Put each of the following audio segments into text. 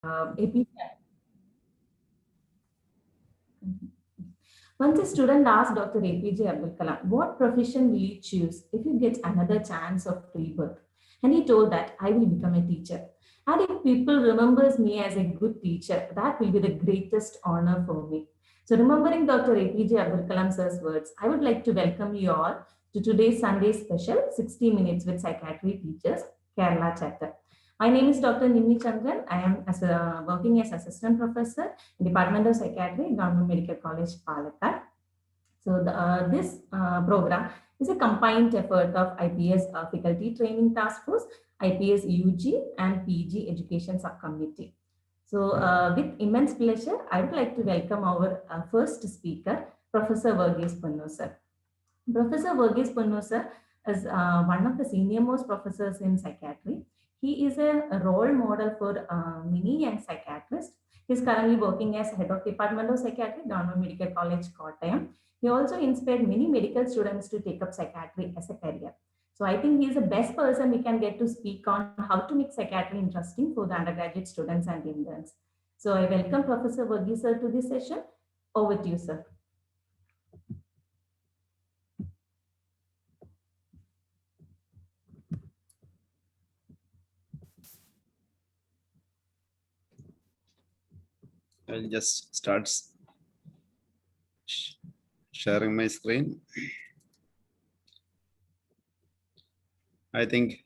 APJ. Once a student asked Dr. APJ Abdul Kalam, "What profession will you choose if you get another chance of rebirth?" And he told that, "I will become a teacher. And if people remembers me as a good teacher, that will be the greatest honor for me." So remembering Dr. APJ Abdul Kalam sir's words, I would like to welcome you all to today's Sunday special 60 Minutes with Psychiatry Teachers, Kerala chapter. My name is Dr. Nimi Chandran. I am working as assistant professor in Department of Psychiatry, Government Medical College, Palakkad. So this program is a combined effort of IPS Faculty Training Task Force, IPS UG and PG Education Subcommittee. So with immense pleasure, I would like to welcome our first speaker, Professor Verghese Pannu sir. Professor Verghese Pannu sir is one of the senior most professors in psychiatry. He is a role model for many young psychiatrists. He is currently working as head of Department of Psychiatry, Government Medical College, Kottayam. He also inspired many medical students to take up psychiatry as a career. So I think he is the best person we can get to speak on how to make psychiatry interesting for the undergraduate students and interns. So I welcome Professor Verghese sir to this session. Over to you, sir. I'll just start sharing my screen. I think.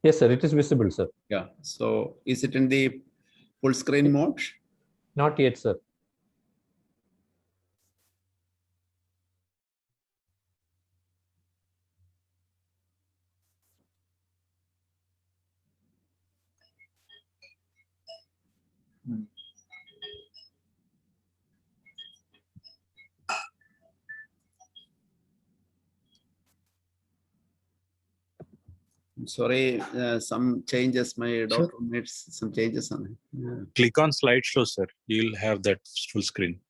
Yes, sir. It is visible, sir. Yeah. So is it in the full screen mode? Not yet, sir. Sorry, some changes. My doctor made some changes on it. Yeah. Click on slideshow, sir. You'll have that full screen.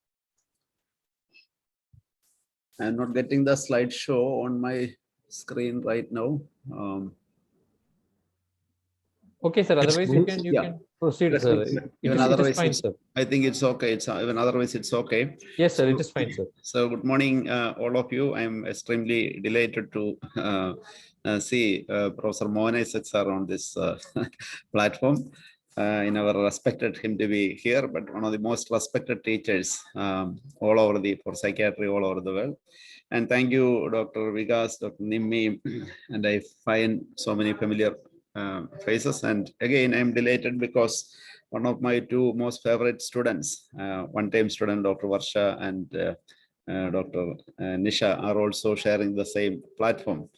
I'm not getting the slideshow on my screen right now. Okay, sir. Otherwise, you can proceed, sir. It is fine, sir. I think it's okay. It's even otherwise it's okay. Yes, sir. It is fine, sir. So good morning, all of you. I'm extremely delighted to see Professor Mohan Isaac sir on this platform. I never respected him to be here, but one of the most respected teachers all over for psychiatry all over the world. And thank you, Dr. Vikas, Dr. Nimmi, and I find so many familiar faces. And again, I'm delighted because one of my two most favorite students, one-time student, Dr. Varsha and Dr. Nisha are also sharing the same platform.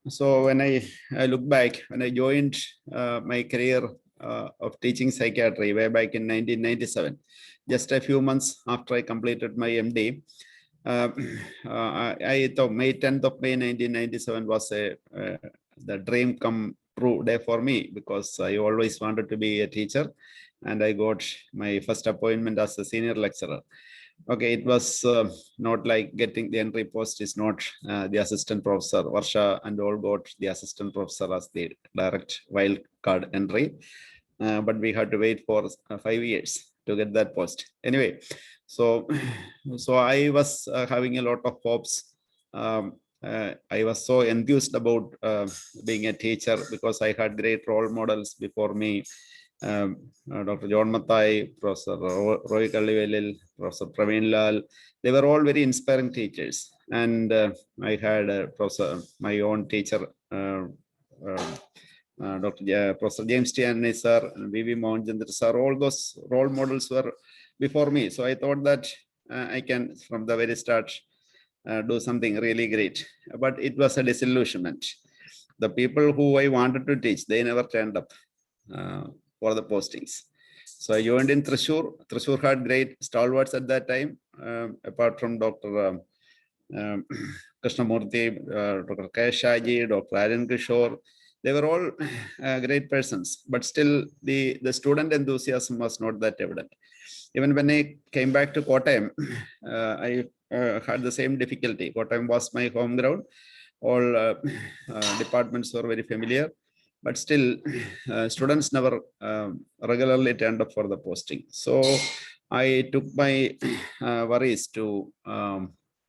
So when I look back, when I joined my career of teaching psychiatry way back in 1997, just a few months after I completed my MD, I thought May 10th of May 1997 was the dream come true day for me, because I always wanted to be a teacher, and I got my first appointment as a senior lecturer. Okay, it was not like getting the entry post is not the assistant professor. Varsha and all got the assistant professor as the direct wild card entry, but we had to wait for 5 years to get that post. Anyway, so I was having a lot of hopes. I was so enthused about being a teacher because I had great role models before me. Dr. John Mathai, Professor Roy Kallivelil, Professor Praveen Lal. They were all very inspiring teachers. And I had my own teacher, Professor James T. sir, and V.V. Mohanchandra sir. All those role models were before me. So I thought that I can, from the very start, do something really great. But it was a disillusionment. The people who I wanted to teach, they never turned up for the postings. So I joined in Thrissur. Thrissur had great stalwarts at that time, apart from Dr. Krishnamurthy, Dr. K. Shaji, Dr. Aryan Kishore. They were all great persons, but still the student enthusiasm was not that evident. Even when I came back to Kottayam, I had the same difficulty. Kottayam was my home ground. All departments were very familiar. but still students never regularly turned up for the posting. So I took my worries to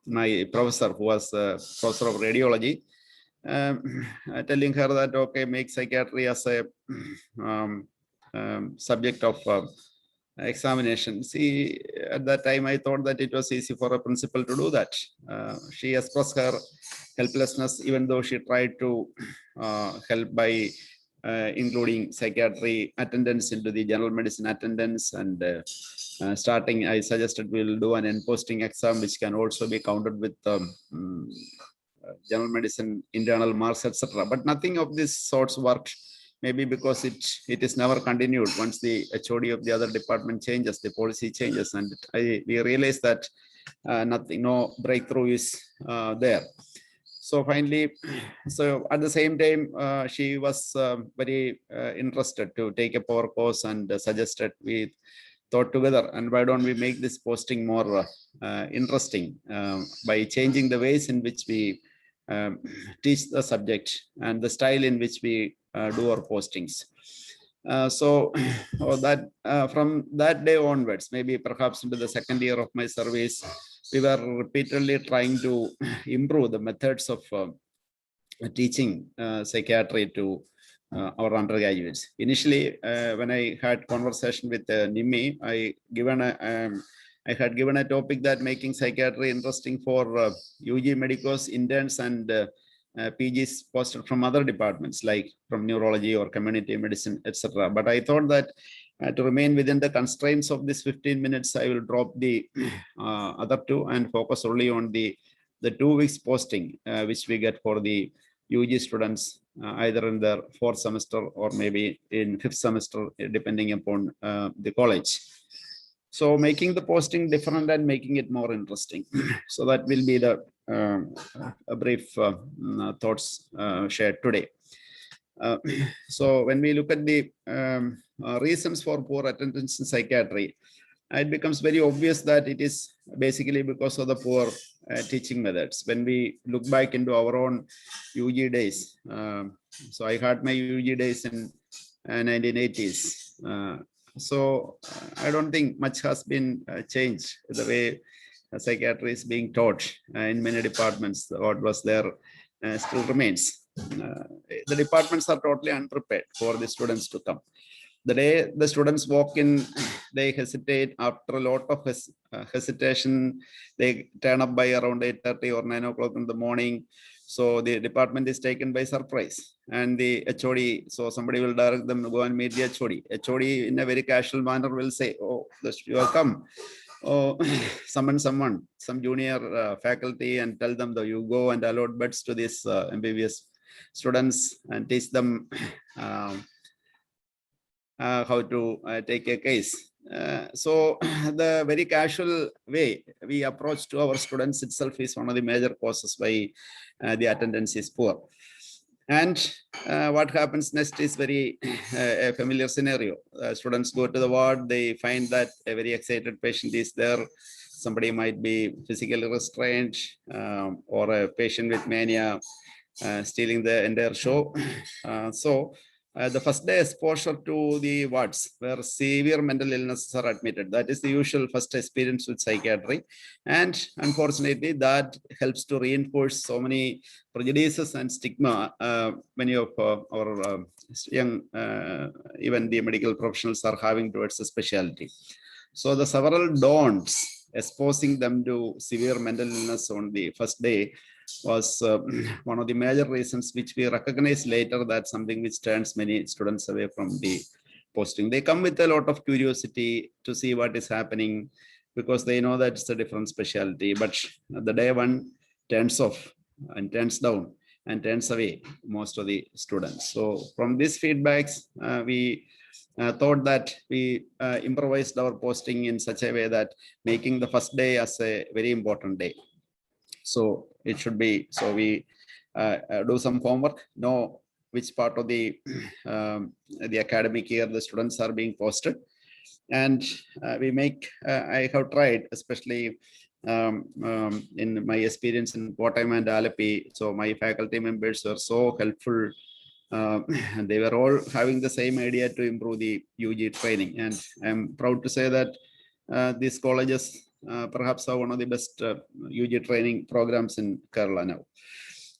my professor, who was professor of radiology, telling her that, okay, make psychiatry as a subject of examination. See, at that time I thought that it was easy for a principal to do that. She expressed her helplessness, even though she tried to help by including psychiatry attendance into the general medicine attendance. And starting, I suggested we'll do an end posting exam, which can also be counted with general medicine internal marks, etc. But nothing of this sorts worked. Maybe because it is never continued. Once the HOD of the other department changes, the policy changes, and we realize that nothing, no breakthrough is there. So finally, so at the same time, she was very interested to take a power course, and suggested we thought together, and why don't we make this posting more interesting by changing the ways in which we teach the subject and the style in which we do our postings. So that from that day onwards, maybe perhaps into the second year of my service, we were repeatedly trying to improve the methods of teaching psychiatry to our undergraduates. Initially, when I had conversation with Nimi, I had given a topic that making psychiatry interesting for UG medicos, interns, and PGs posted from other departments, like from neurology or community medicine, etc. But I thought that to remain within the constraints of this 15 minutes, I will drop the other two and focus only on the 2 weeks posting, which we get for the UG students, either in their 4th semester or maybe in 5th semester, depending upon the college. So making the posting different and making it more interesting. So that will be the a brief thoughts shared today. So when we look at the reasons for poor attendance in psychiatry, it becomes very obvious that it is basically because of the poor teaching methods. When we look back into our own UG days, so I had my UG days in 1980s. So I don't think much has been changed the way psychiatry is being taught in many departments. What was there still remains. The departments are totally unprepared for the students to come. The day the students walk in, they hesitate. After a lot of hesitation, they turn up by around 8:30 or 9 o'clock in the morning. So the department is taken by surprise, and the HOD, so somebody will direct them to go and meet the HOD. HOD in a very casual manner will say, oh, you have come. Oh, summon some junior faculty and tell them that you go and allot beds to these MBBS students and teach them how to take a case. So the very casual way we approach to our students itself is one of the major causes why the attendance is poor. And what happens next is very a familiar scenario. Students go to the ward, they find that a very excited patient is there. Somebody might be physically restrained, or a patient with mania stealing the entire show. So the first day exposure to the wards where severe mental illnesses are admitted. That is the usual first experience with psychiatry. And unfortunately, that helps to reinforce so many prejudices and stigma many of our young, even the medical professionals are having towards the specialty. So the several don'ts exposing them to severe mental illness on the first day was one of the major reasons, which we recognize later, that something which turns many students away from the posting. They come with a lot of curiosity to see what is happening, because they know that it's a different specialty. But the day one turns off and turns down and turns away most of the students. So from these feedbacks, we thought that we improvised our posting in such a way that making the first day as a very important day. So it should be, so we do some homework, know which part of the academic year the students are being posted. And we make, I have tried, especially in my experience in Kottayam and Alleppey. So my faculty members were so helpful uh, they were all having the same idea to improve the UG training. And I'm proud to say that these colleges perhaps are one of the best UG training programs in Kerala now.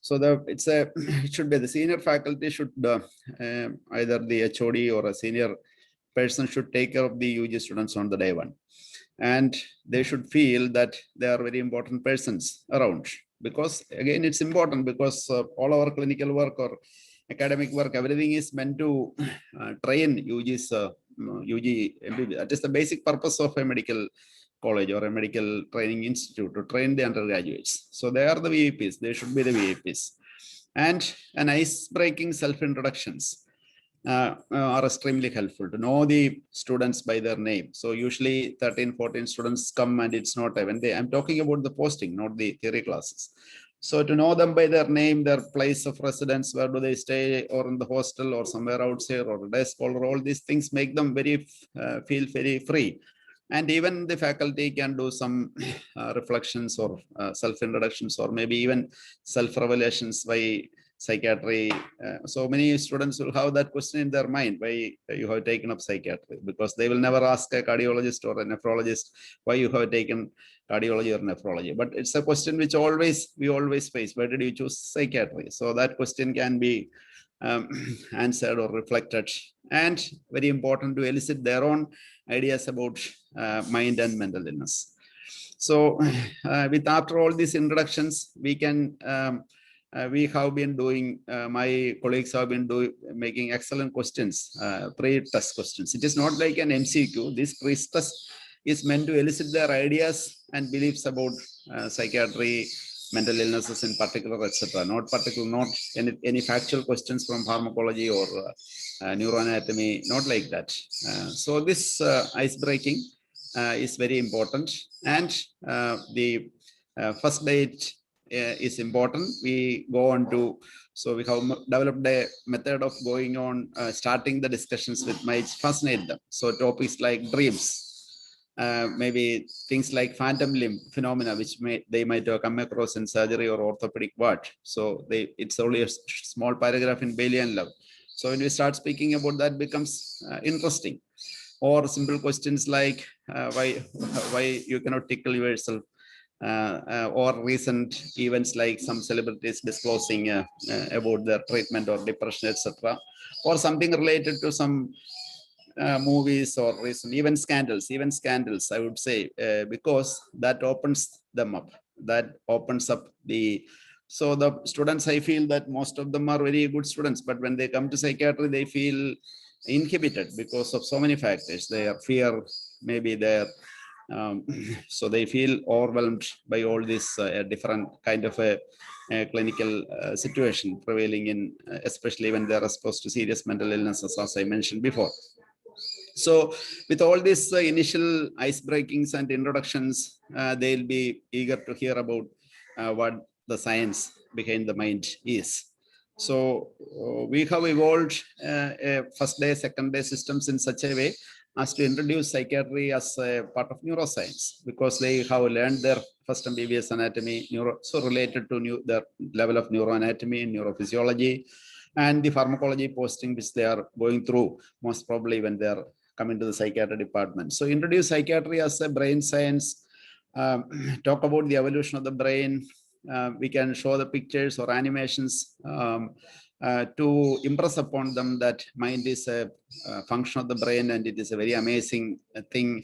So it should be the senior faculty should either the HOD or a senior person should take care of the UG students on the day one. And they should feel that they are very important persons around, because again, it's important because all our clinical work or academic work, everything is meant to train UG's UG MBBS. That is the basic purpose of a medical college or a medical training institute, to train the undergraduates. So they are the VIPs, they should be the VIPs. And an ice-breaking self-introductions are extremely helpful to know the students by their name. So usually 13, 14 students come and it's not even they, I'm talking about the posting, not the theory classes. So to know them by their name, their place of residence, where do they stay, or in the hostel or somewhere outside or a day scholar, all these things make them very feel very free. And even the faculty can do some reflections or self-introductions, or maybe even self-revelations by psychiatry. So many students will have that question in their mind, why you have taken up psychiatry, because they will never ask a cardiologist or a nephrologist why you have taken cardiology or nephrology. But it's a question which we always face. Why did you choose psychiatry? So that question can be answered or reflected, and very important to elicit their own ideas about mind and mental illness. So with after all these introductions, we can we have been doing, my colleagues have been making excellent questions, pre-test questions. It is not like an MCQ. This pre-test is meant to elicit their ideas and beliefs about psychiatry, mental illnesses in particular, etc. Not any factual questions from pharmacology or neuroanatomy, not like that. So this ice breaking is very important. And the first date is important. We go on to, so we have developed a method of going on, starting the discussions with my fascinate them. So topics like dreams, maybe things like phantom limb phenomena, which they might have come across in surgery or orthopedic ward. So it's only a small paragraph in Bailey and Love. So when we start speaking about that, becomes interesting. Or simple questions like why you cannot tickle yourself, or recent events like some celebrities disclosing about their treatment or depression, etc. Or something related to some movies or recent even scandals, I would say, because that opens them up. That opens up so the students, I feel that most of them are very good students, but when they come to psychiatry, they feel inhibited because of so many factors. Their fear, maybe their so they feel overwhelmed by all this different kind of a clinical situation prevailing in, especially when they're exposed to serious mental illnesses, as I mentioned before. So with all these initial ice breakings and introductions, they'll be eager to hear about what the science behind the mind is. So we have evolved first day, second day systems in such a way as to introduce psychiatry as a part of neuroscience, because they have learned their first MBBS anatomy, so related to their level of neuroanatomy and neurophysiology, and the pharmacology posting which they are going through, most probably when they are coming to the psychiatry department. So introduce psychiatry as a brain science, talk about the evolution of the brain. We can show the pictures or animations to impress upon them that mind is a function of the brain, and it is a very amazing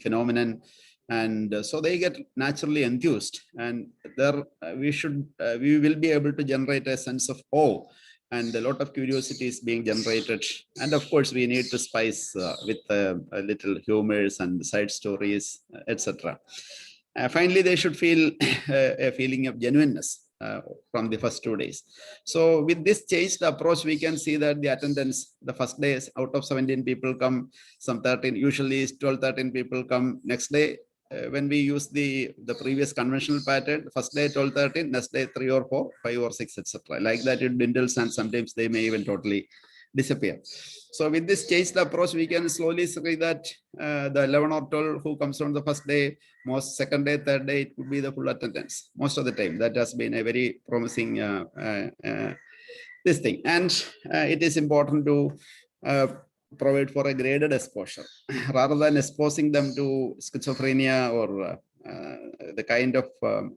phenomenon. And so they get naturally enthused, and there we will be able to generate a sense of awe, and a lot of curiosity is being generated. And of course, we need to spice with a little humors and side stories, etc. Finally, they should feel a feeling of genuineness from the first 2 days. So with this changed approach, we can see that the attendance, the first day, out of 17 people come, some 13, usually 12, 13 people come. Next day, when we use the previous conventional pattern, first day 12, 13, next day 3 or 4, 5 or 6, etc. Like that, it dwindles, and sometimes they may even totally disappear. So with this changed approach, we can slowly see that the 11 or 12 who comes on the first day, most second day, third day, it could be the full attendance most of the time. That has been a very promising this thing. And it is important to provide for a graded exposure rather than exposing them to schizophrenia or the kind of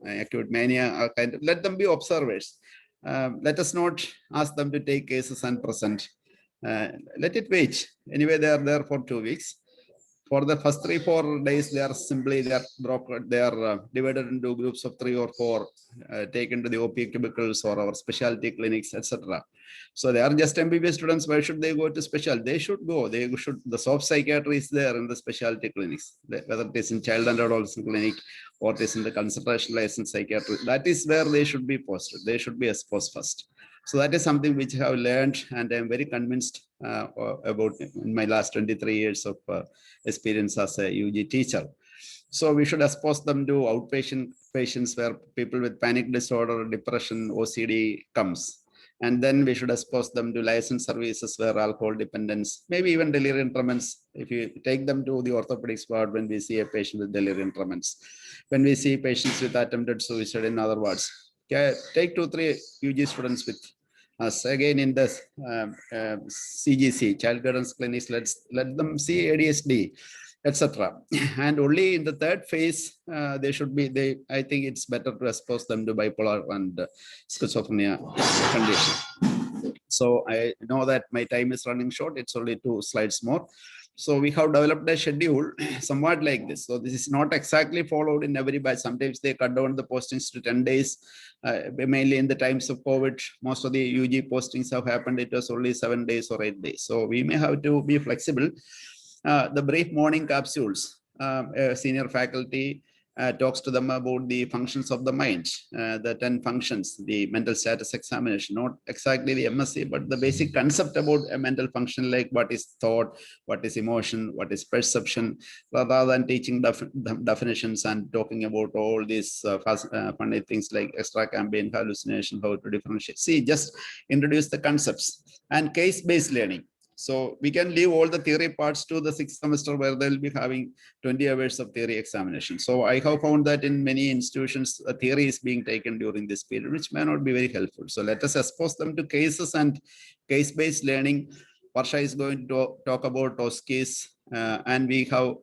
acute mania. Let them be observers. Let us not ask them to take cases and present. Let it wait. Anyway, they are there for 2 weeks. For the first 3-4 days, they are broken. They are divided into groups of 3 or 4, taken to the OP cubicles or our specialty clinics, etc. So they are just MBBS students. Why should they go to special? They should go. The soft psychiatry is there in the specialty clinics, whether it is in child and adolescent clinic or it is in the concentration licensed psychiatry. That is where they should be posted. They should be exposed first. So that is something which I have learned, and I'm very convinced about in my last 23 years of experience as a UG teacher. So we should expose them to outpatient patients where people with panic disorder, depression, OCD comes. And then we should expose them to licensed services where alcohol dependence, maybe even delirium tremens. If you take them to the orthopedics ward when we see a patient with delirium tremens, when we see patients with attempted suicide, in other words, take 2-3 UG students with us again in the CGC, child guidance clinics. Let them see ADHD, etc. And only in the third phase, they should be. I think it's better to expose them to bipolar and schizophrenia condition. So I know that my time is running short. It's only 2 slides more. So we have developed a schedule somewhat like this. So this is not exactly followed in every batch. Sometimes they cut down the postings to 10 days. Mainly in the times of COVID, most of the UG postings have happened. It was only 7 days or 8 days. So we may have to be flexible. The brief morning capsules, senior faculty talks to them about the functions of the mind, the 10 functions, the mental status examination, not exactly the MSc, but the basic concept about a mental function, like what is thought, what is emotion, what is perception, rather than teaching definitions and talking about all these funny things like extra-cambian hallucination, how to differentiate. See, just introduce the concepts and case-based learning. So we can leave all the theory parts to the 6th semester where they'll be having 20 hours of theory examination. So I have found that in many institutions, theory is being taken during this period, which may not be very helpful. So let us expose them to cases and case-based learning. Varsha is going to talk about OSCEs, and we have,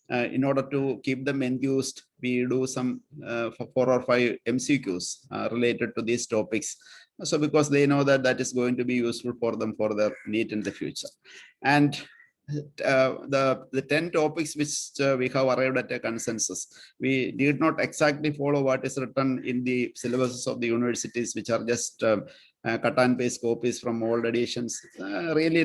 in order to keep them enthused, we do some 4 or 5 MCQs related to these topics. So because they know that that is going to be useful for them for their NEET in the future. And the 10 topics which we have arrived at a consensus, we did not exactly follow what is written in the syllabuses of the universities, which are just cut and paste copies from old editions. Really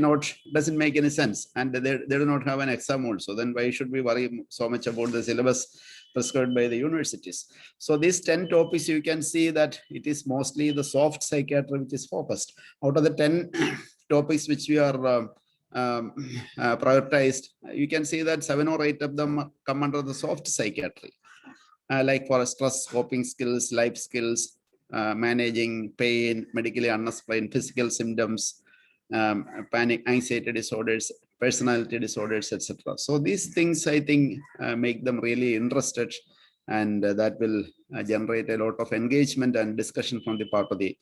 doesn't make any sense. And they do not have an exam also. Then why should we worry so much about the syllabus prescribed by the universities? So these 10 topics, you can see that it is mostly the soft psychiatry which is focused. Out of the 10 topics which we are prioritized, you can see that 7 or 8 of them come under the soft psychiatry, like for stress, coping skills, life skills, managing pain, medically unexplained physical symptoms, panic, anxiety disorders, personality disorders, etc. So these things, I think, make them really interested, and that will generate a lot of engagement and discussion from the part of the.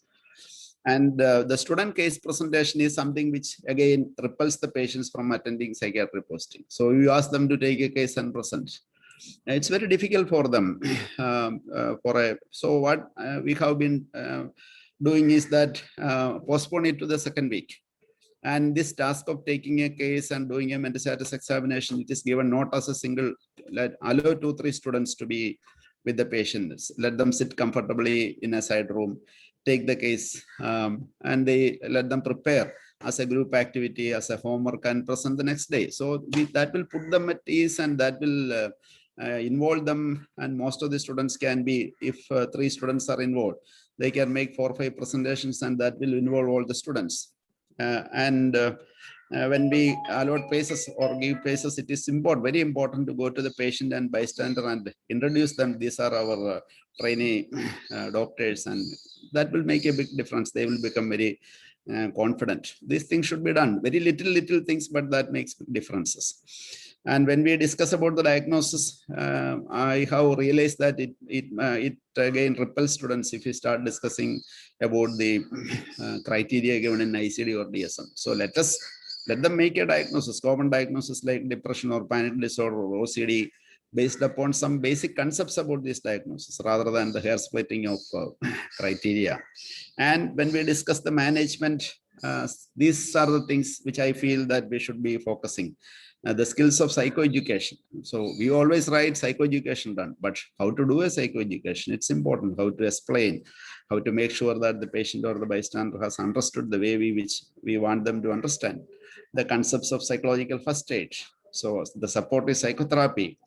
And the student case presentation is something which again repels the patients from attending psychiatry posting. So you ask them to take a case and present. It's very difficult for them. So what we have been doing is that postpone it to the second week. And this task of taking a case and doing a mental status examination, it is given not as a single, allow 2-3 students to be with the patients. Let them sit comfortably in a side room, take the case, and they let them prepare as a group activity, as a homework, and present the next day. So that will put them at ease, and that will involve them. And most of the students can be, if 3 students are involved, they can make 4 or 5 presentations, and that will involve all the students. When we allot places or give places, it is very important to go to the patient and bystander and introduce them. These are our trainee doctors, and that will make a big difference. They will become very confident. These things should be done. Very little things, but that makes differences. And when we discuss about the diagnosis, I have realized that it again repels students if you start discussing about the criteria given in ICD or DSM. So let them make a diagnosis, common diagnosis like depression or panic disorder or OCD, based upon some basic concepts about this diagnosis rather than the hair splitting of criteria. And when we discuss the management, these are the things which I feel that we should be focusing. The skills of psychoeducation. So we always write psychoeducation done, but how to do a psychoeducation? It's important how to explain, how to make sure that the patient or the bystander has understood the way which we want them to understand. The concepts of psychological first aid. So the supportive psychotherapy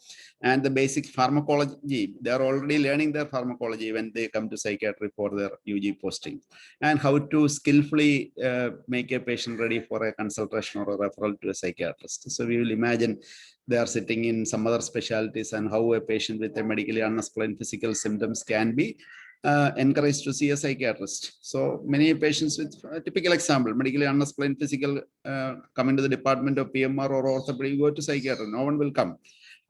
and the basic pharmacology. They are already learning their pharmacology when they come to psychiatry for their UG posting, and how to skillfully make a patient ready for a consultation or a referral to a psychiatrist. So we will imagine they are sitting in some other specialties, and how a patient with a medically unexplained physical symptoms can be encouraged to see a psychiatrist. So many patients with a typical example, medically unexplained physical, come into the department of PMR or orthopedic, go to psychiatrist. No one will come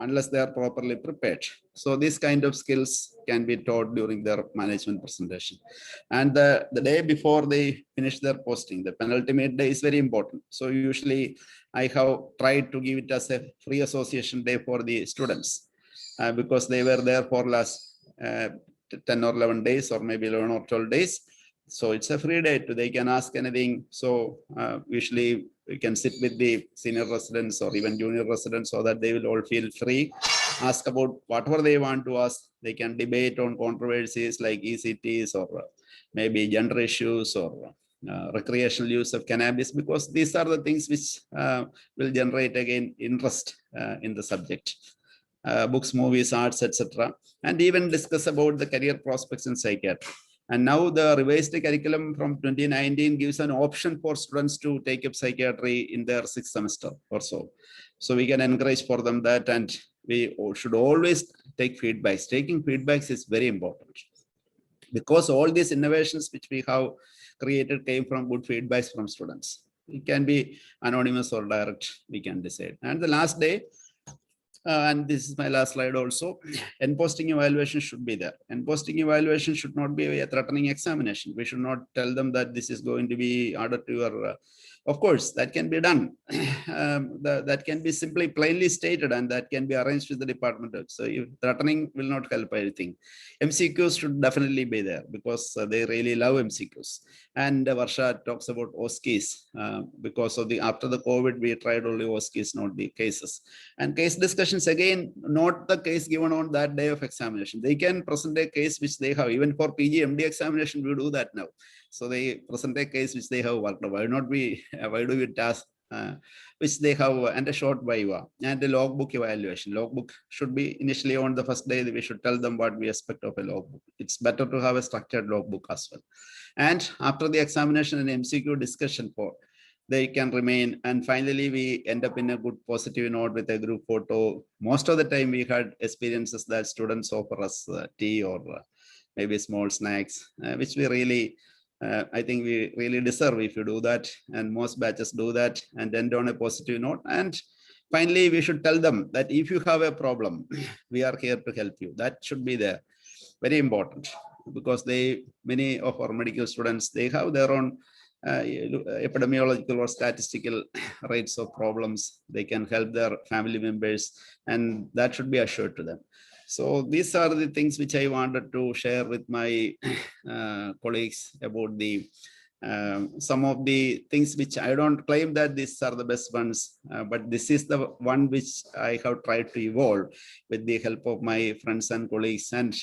unless they are properly prepared. So these kind of skills can be taught during their management presentation. And the day before they finish their posting, the penultimate day is very important. So usually I have tried to give it as a free association day for the students because they were there for last 10 or 11 days or maybe 11 or 12 days. So it's a free day. They can ask anything. So usually we can sit with the senior residents or even junior residents so that they will all feel free, ask about whatever they want to ask. They can debate on controversies like ECTs or maybe gender issues or recreational use of cannabis, because these are the things which will generate again interest in the subject. Books, movies, arts, etc. And even discuss about the career prospects in psychiatry. And now the revised curriculum from 2019 gives an option for students to take up psychiatry in their 6th semester or so. So we can encourage for them that, and we should always take feedbacks. Taking feedbacks is very important, because all these innovations which we have created came from good feedbacks from students. It can be anonymous or direct, we can decide. And the last day, and this is my last slide also, end posting evaluation should be there. End posting evaluation should not be a threatening examination. We should not tell them that this is going to be added to your, of course, that can be done. That can be simply plainly stated, and that can be arranged with the department. So if threatening will not help anything. MCQs should definitely be there, because they really love MCQs. And Varsha talks about OSCEs, because of after the COVID, we tried only OSCEs, not the cases. And case discussions, again, not the case given on that day of examination. They can present a case which they have. Even for PG, MD examination, we do that now. So they present a case which they have worked on. Why do we task which they have, and a short viva and a logbook evaluation. Logbook should be initially on the first day. We should tell them what we expect of a logbook. It's better to have a structured logbook as well. And after the examination and MCQ discussion they can remain. And finally, we end up in a good positive note with a group photo. Most of the time we had experiences that students offer us tea or maybe small snacks, which we really, I think we really deserve if you do that. And most batches do that and end on a positive note. And finally, we should tell them that if you have a problem, we are here to help you. That should be there. Very important, because many of our medical students, they have their own epidemiological or statistical rates of problems. They can help their family members, and that should be assured to them. So these are the things which I wanted to share with my colleagues about the some of the things which I don't claim that these are the best ones, but this is the one which I have tried to evolve with the help of my friends and colleagues. And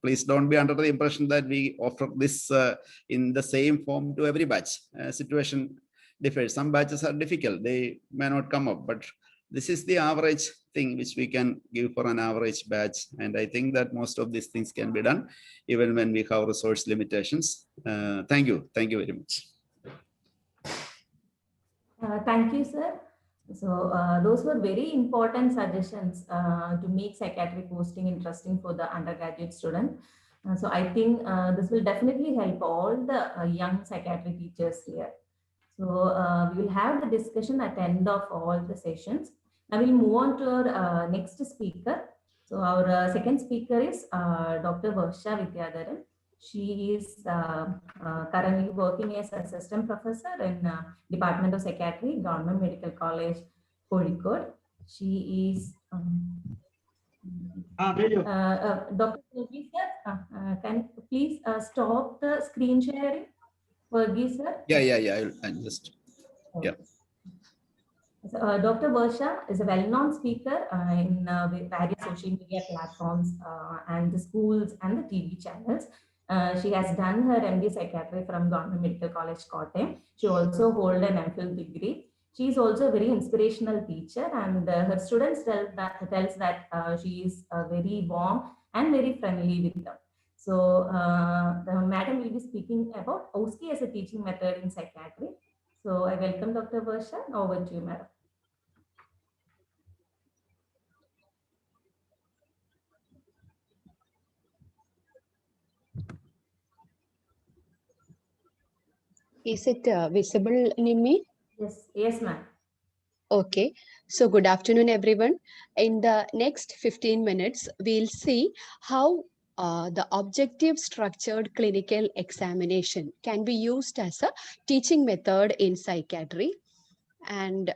please don't be under the impression that we offer this in the same form to every batch. Situation differs. Some batches are difficult. They may not come up, but this is the average thing which we can give for an average batch. And I think that most of these things can be done even when we have resource limitations. Thank you. Thank you very much. Thank you, sir. So those were very important suggestions to make psychiatric posting interesting for the undergraduate student. So I think this will definitely help all the young psychiatry teachers here. So we will have the discussion at the end of all the sessions. I will move on to our next speaker. So our second speaker is Dr. Varsha Vidyadharan. She is currently working as assistant professor in Department of Psychiatry, Government Medical College, Kozhikode. She is Dr. Verghese sir, can you please stop the screen sharing? Verghese sir. Yeah. I'll just, yeah. So, Dr. Varsha is a well-known speaker in various social media platforms and the schools and the TV channels. She has done her MD Psychiatry from Government Medical College, Kottayam. She also holds an MPhil degree. She is also a very inspirational teacher, and her students tells that she is very warm and very friendly with them. So, the madam will be speaking about OSCE as a teaching method in psychiatry. So, I welcome Dr. Varsha. Over to you, madam. Is it visible, Nimmi? Yes, ma'am. Okay. So good afternoon, everyone. In the next 15 minutes, we'll see how the objective structured clinical examination can be used as a teaching method in psychiatry. And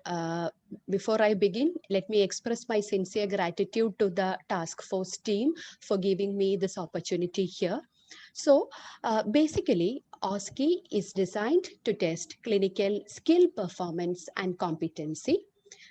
before I begin, let me express my sincere gratitude to the task force team for giving me this opportunity here. So basically, OSCE is designed to test clinical skill, performance, and competency.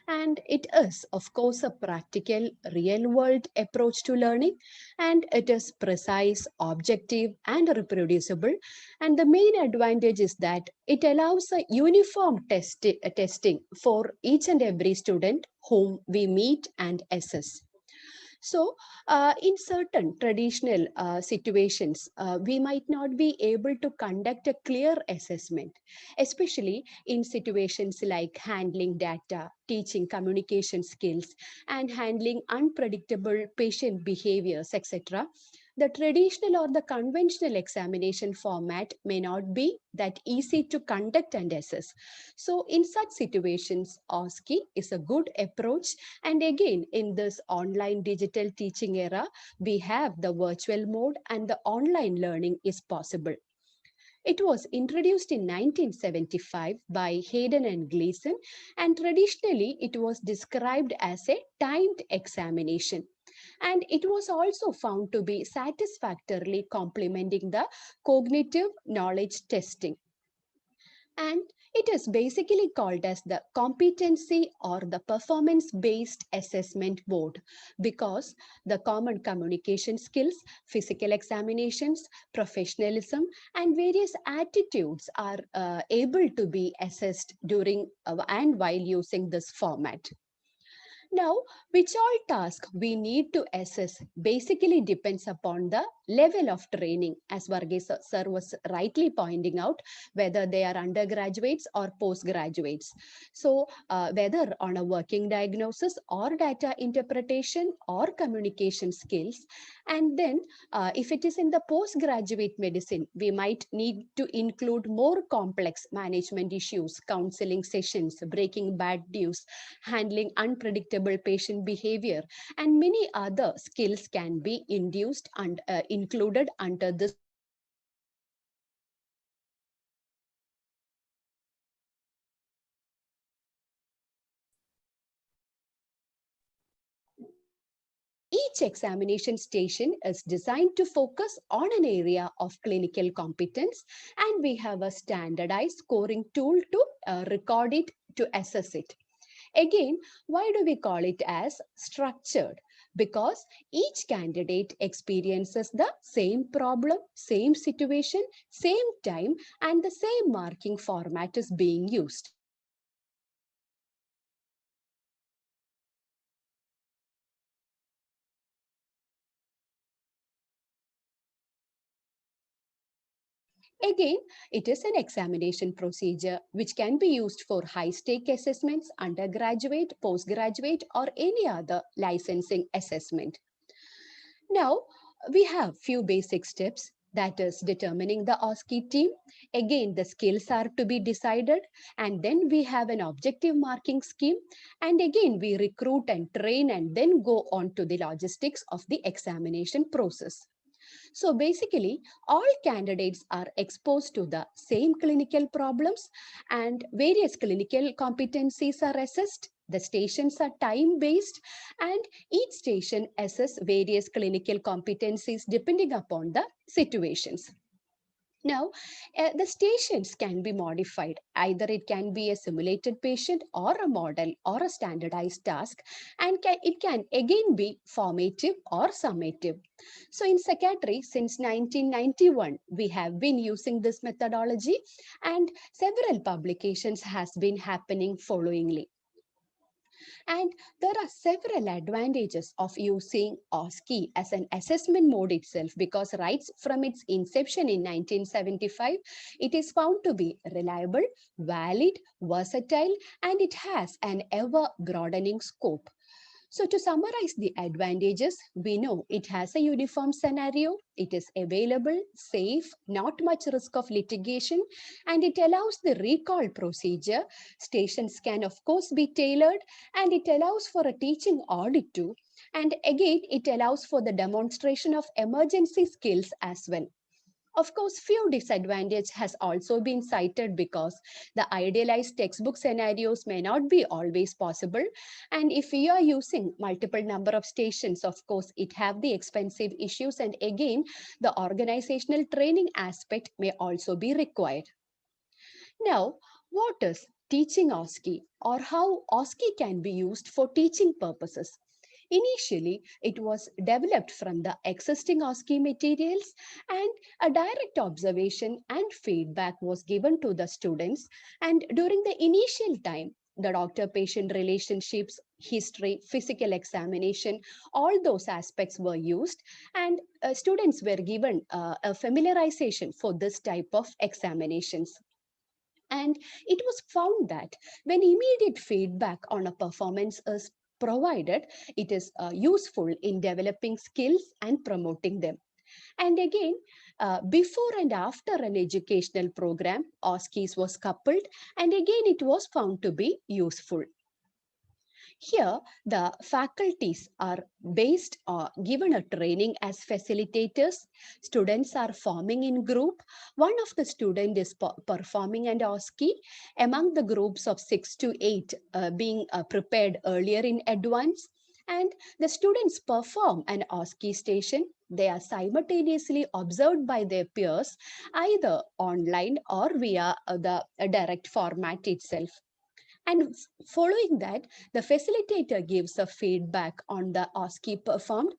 And it is, of course, a practical, real-world approach to learning. And it is precise, objective, and reproducible. And the main advantage is that it allows a uniform testing for each and every student whom we meet and assess. So in certain traditional situations, we might not be able to conduct a clear assessment, especially in situations like handling data, teaching communication skills, and handling unpredictable patient behaviors, etc. The traditional or the conventional examination format may not be that easy to conduct and assess. So in such situations, OSCE is a good approach. And again, in this online digital teaching era, we have the virtual mode and the online learning is possible. It was introduced in 1975 by Hayden and Gleason, and traditionally it was described as a timed examination. And it was also found to be satisfactorily complementing the cognitive knowledge testing. And it is basically called as the competency or the performance-based assessment board because the common communication skills, physical examinations, professionalism, and various attitudes are able to be assessed during and while using this format. Now, which all tasks we need to assess basically depends upon the level of training, as Verghese sir was rightly pointing out, whether they are undergraduates or postgraduates. So whether on a working diagnosis or data interpretation or communication skills. And then if it is in the postgraduate medicine, we might need to include more complex management issues, counseling sessions, breaking bad news, handling unpredictable patient behavior, and many other skills can be induced and included under this. Each examination station is designed to focus on an area of clinical competence, and we have a standardized scoring tool to record it, to assess it. Again, why do we call it as structured? Because each candidate experiences the same problem, same situation, same time, and the same marking format is being used. Again, it is an examination procedure which can be used for high-stake assessments, undergraduate, postgraduate, or any other licensing assessment. Now, we have few basic steps. that is determining the OSCE team. Again, the skills are to be decided, and then we have an objective marking scheme. And again, we recruit and train and then go on to the logistics of the examination process. So basically, all candidates are exposed to the same clinical problems and various clinical competencies are assessed. The stations are time-based and each station assess various clinical competencies depending upon the situations. Now, the stations can be modified. Either it can be a simulated patient or a model or a standardized task, and it can again be formative or summative. So in psychiatry, since 1991, we have been using this methodology and several publications has been happening followingly. And there are several advantages of using OSCE as an assessment mode itself, because right from its inception in 1975, it is found to be reliable, valid, versatile, and it has an ever-broadening scope. So to summarize the advantages, we know it has a uniform scenario, it is available, safe, not much risk of litigation, and it allows the recall procedure. Stations can of course be tailored, and it allows for a teaching audit too. And again, it allows for the demonstration of emergency skills as well. Of course, few disadvantages has also been cited because the idealized textbook scenarios may not be always possible. And if you are using multiple number of stations, of course, it have the expensive issues. And again, the organizational training aspect may also be required. Now, what is teaching OSCE or how OSCE can be used for teaching purposes? Initially, it was developed from the existing OSCE materials, and a direct observation and feedback was given to the students. And during the initial time, the doctor-patient relationships, history, physical examination, all those aspects were used, and students were given a familiarization for this type of examinations. And it was found that when immediate feedback on a performance is provided, it is useful in developing skills and promoting them. And again, before and after an educational program, OSCEs was coupled, and again it was found to be useful. Here, the faculties are based or given a training as facilitators. Students are forming in group. One of the student is performing an OSCE among the groups of 6 to 8 being prepared earlier in advance. And the students perform an OSCE station. They are simultaneously observed by their peers, either online or via the direct format itself. And following that, the facilitator gives a feedback on the OSCE performed.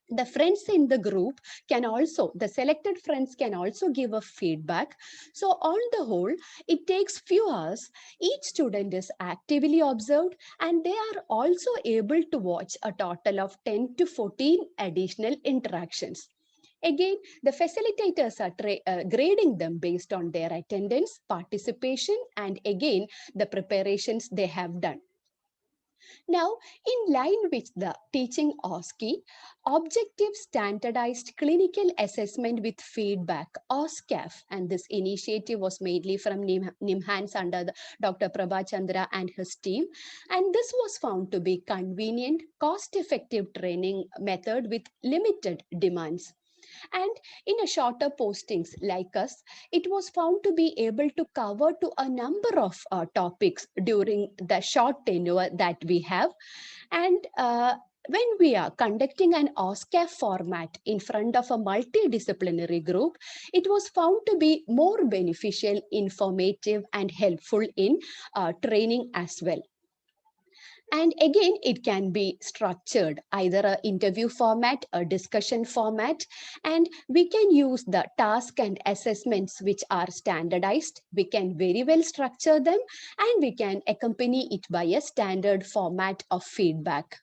The friends in the group can also, the selected friends can also give a feedback. So on the whole, it takes few hours. Each student is actively observed, and they are also able to watch a total of 10 to 14 additional interactions. Again, the facilitators are grading them based on their attendance, participation, and again, the preparations they have done. Now, in line with the teaching OSCE, Objective Standardized Clinical Assessment with Feedback, OSCAF, and this initiative was mainly from NIMHANS under Dr. Prabha Chandra and his team. And this was found to be convenient, cost-effective training method with limited demands. And in a shorter postings like us, it was found to be able to cover to a number of topics during the short tenure that we have. And when we are conducting an OSCAF format in front of a multidisciplinary group, it was found to be more beneficial, informative, and helpful in training as well. And again, it can be structured either an interview format, a discussion format, and we can use the task and assessments which are standardized. We can very well structure them, and we can accompany it by a standard format of feedback.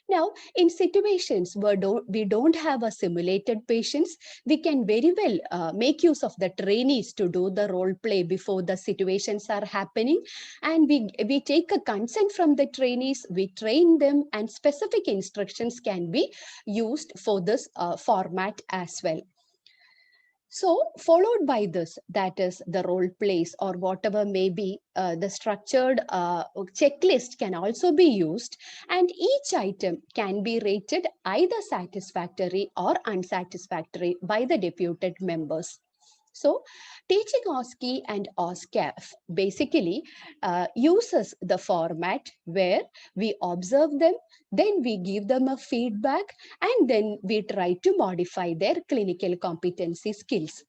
Now, in situations where we don't have a simulated patients, we can very well make use of the trainees to do the role play before the situations are happening. And we take a consent from the trainees, we train them, and specific instructions can be used for this format as well. So followed by this, that is the role plays or whatever may be, the structured checklist can also be used, and each item can be rated either satisfactory or unsatisfactory by the deputed members. So teaching OSCE and OSCAF basically uses the format where we observe them, then we give them a feedback, and then we try to modify their clinical competency skills.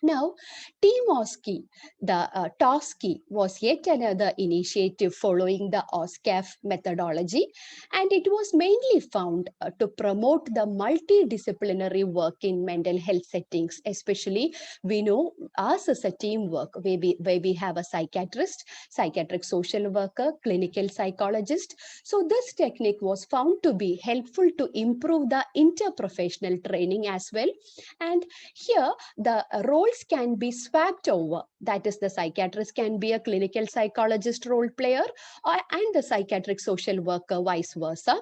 Now, Team OSCE, the TOSCE, was yet another initiative following the OSCAF methodology, and it was mainly found to promote the multidisciplinary work in mental health settings. Especially, we know us as a teamwork where we have a psychiatrist, psychiatric social worker, clinical psychologist. So this technique was found to be helpful to improve the interprofessional training as well. And here, the roles can be swapped over. That is, the psychiatrist can be a clinical psychologist role player, and the psychiatric social worker vice versa.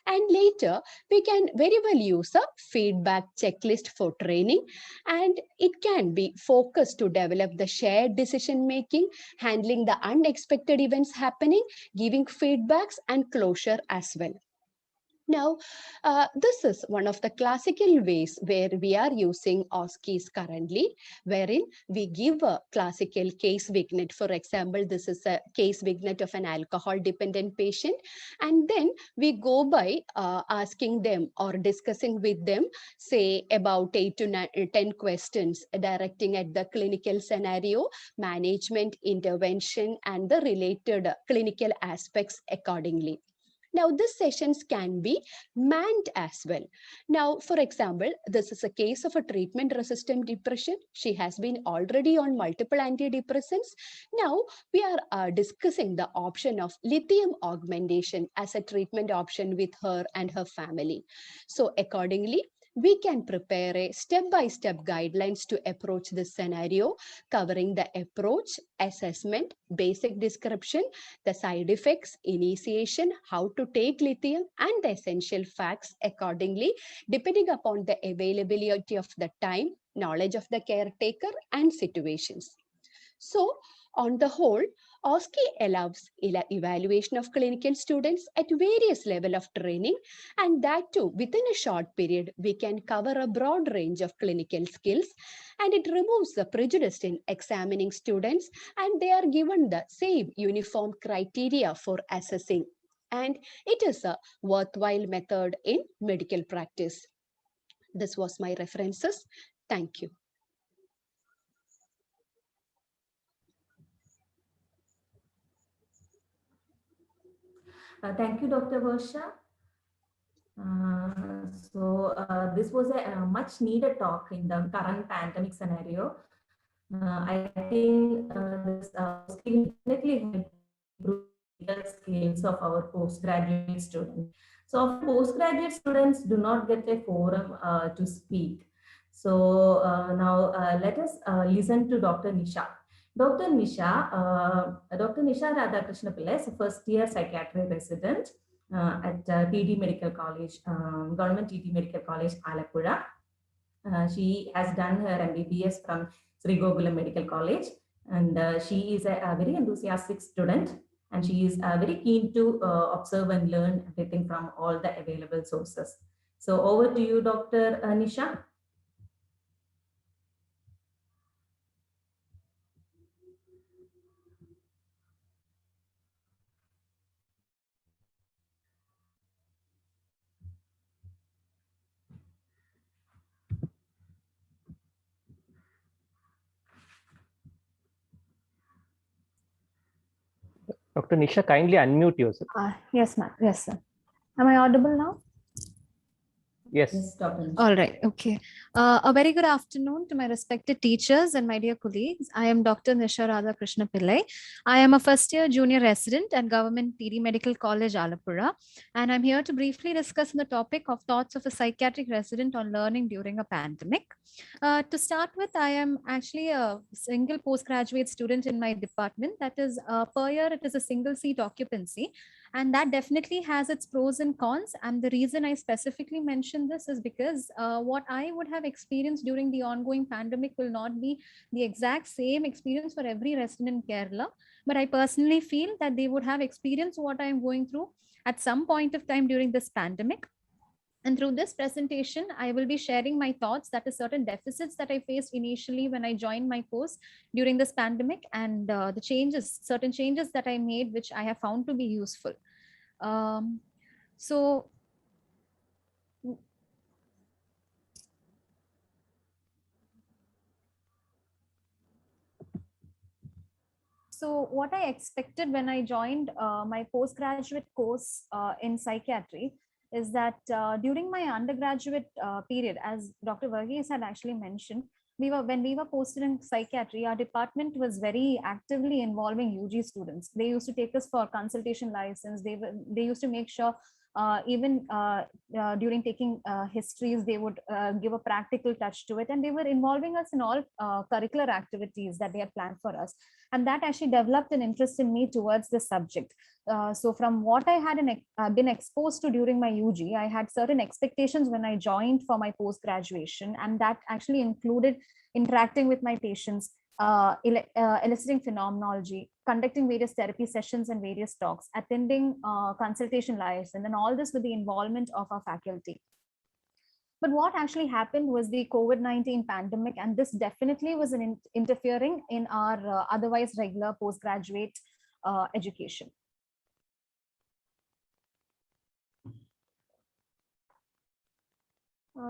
And later, we can very well use a feedback checklist for training, and it can be focused to develop the shared decision making, handling the unexpected events happening, giving feedbacks and closure as well. Now, this is one of the classical ways where we are using OSCEs currently, wherein we give a classical case vignette. For example, this is a case vignette of an alcohol-dependent patient, and then we go by asking them or discussing with them, say, about 8 to 10 questions directing at the clinical scenario, management, intervention, and the related clinical aspects accordingly. Now, these sessions can be manned as well. Now, for example, this is a case of a treatment-resistant depression. She has been already on multiple antidepressants. Now, we are discussing the option of lithium augmentation as a treatment option with her and her family. So, accordingly, we can prepare a step-by-step guidelines to approach this scenario, covering the approach, assessment, basic description, the side effects, initiation, how to take lithium, and the essential facts accordingly, depending upon the availability of the time, knowledge of the caretaker, and situations. So, on the whole, OSCE allows evaluation of clinical students at various levels of training, and that too within a short period we can cover a broad range of clinical skills, and it removes the prejudice in examining students, and they are given the same uniform criteria for assessing, and it is a worthwhile method in medical practice. This was my references. Thank you. Thank you, Dr. Varsha. This was a much needed talk in the current pandemic scenario. I think this will definitely improve the skills of our postgraduate students. So postgraduate students do not get a forum to speak. So now let us listen to Dr. Nisha. Dr. Nisha Radhakrishna Pillai is a first-year psychiatry resident at TD Medical College, Government TD Medical College, Alappuzha. She has done her MBBS from Sri Gokulam Medical College, and she is a very enthusiastic student, and she is very keen to observe and learn everything from all the available sources. So over to you, Dr. Nisha. Dr. Nisha, kindly unmute yourself. Yes, ma'am. Yes, sir. Am I audible now? Yes. All right. Okay. A very good afternoon to my respected teachers and my dear colleagues. I am Dr. Nisha Radhakrishna Pillai. I am a first-year junior resident at Government TD Medical College, Alappuzha, and I'm here to briefly discuss the topic of thoughts of a psychiatric resident on learning during a pandemic. To start with, I am actually a single postgraduate student in my department. That is, per year, it is a single seat occupancy. And that definitely has its pros and cons. And the reason I specifically mentioned this is because what I would have experienced during the ongoing pandemic will not be the exact same experience for every resident in Kerala. But I personally feel that they would have experienced what I'm going through at some point of time during this pandemic. And through this presentation, I will be sharing my thoughts, that is certain deficits that I faced initially when I joined my post during this pandemic, and the changes, certain changes that I made, which I have found to be useful. So what I expected when I joined my postgraduate course in psychiatry is that during my undergraduate period, as Dr. Varghese had actually mentioned, when we were posted in psychiatry, our department was very actively involving UG students. They used to take us for consultation license. They used to make sure even during taking histories, they would give a practical touch to it, and they were involving us in all curricular activities that they had planned for us. And that actually developed an interest in me towards the subject. So from what I had been exposed to during my UG, I had certain expectations when I joined for my post-graduation, and that actually included interacting with my patients, eliciting phenomenology, conducting various therapy sessions and various talks, attending consultation license, and all this with the involvement of our faculty. But what actually happened was the COVID-19 pandemic, and this definitely was interfering in our otherwise regular postgraduate education.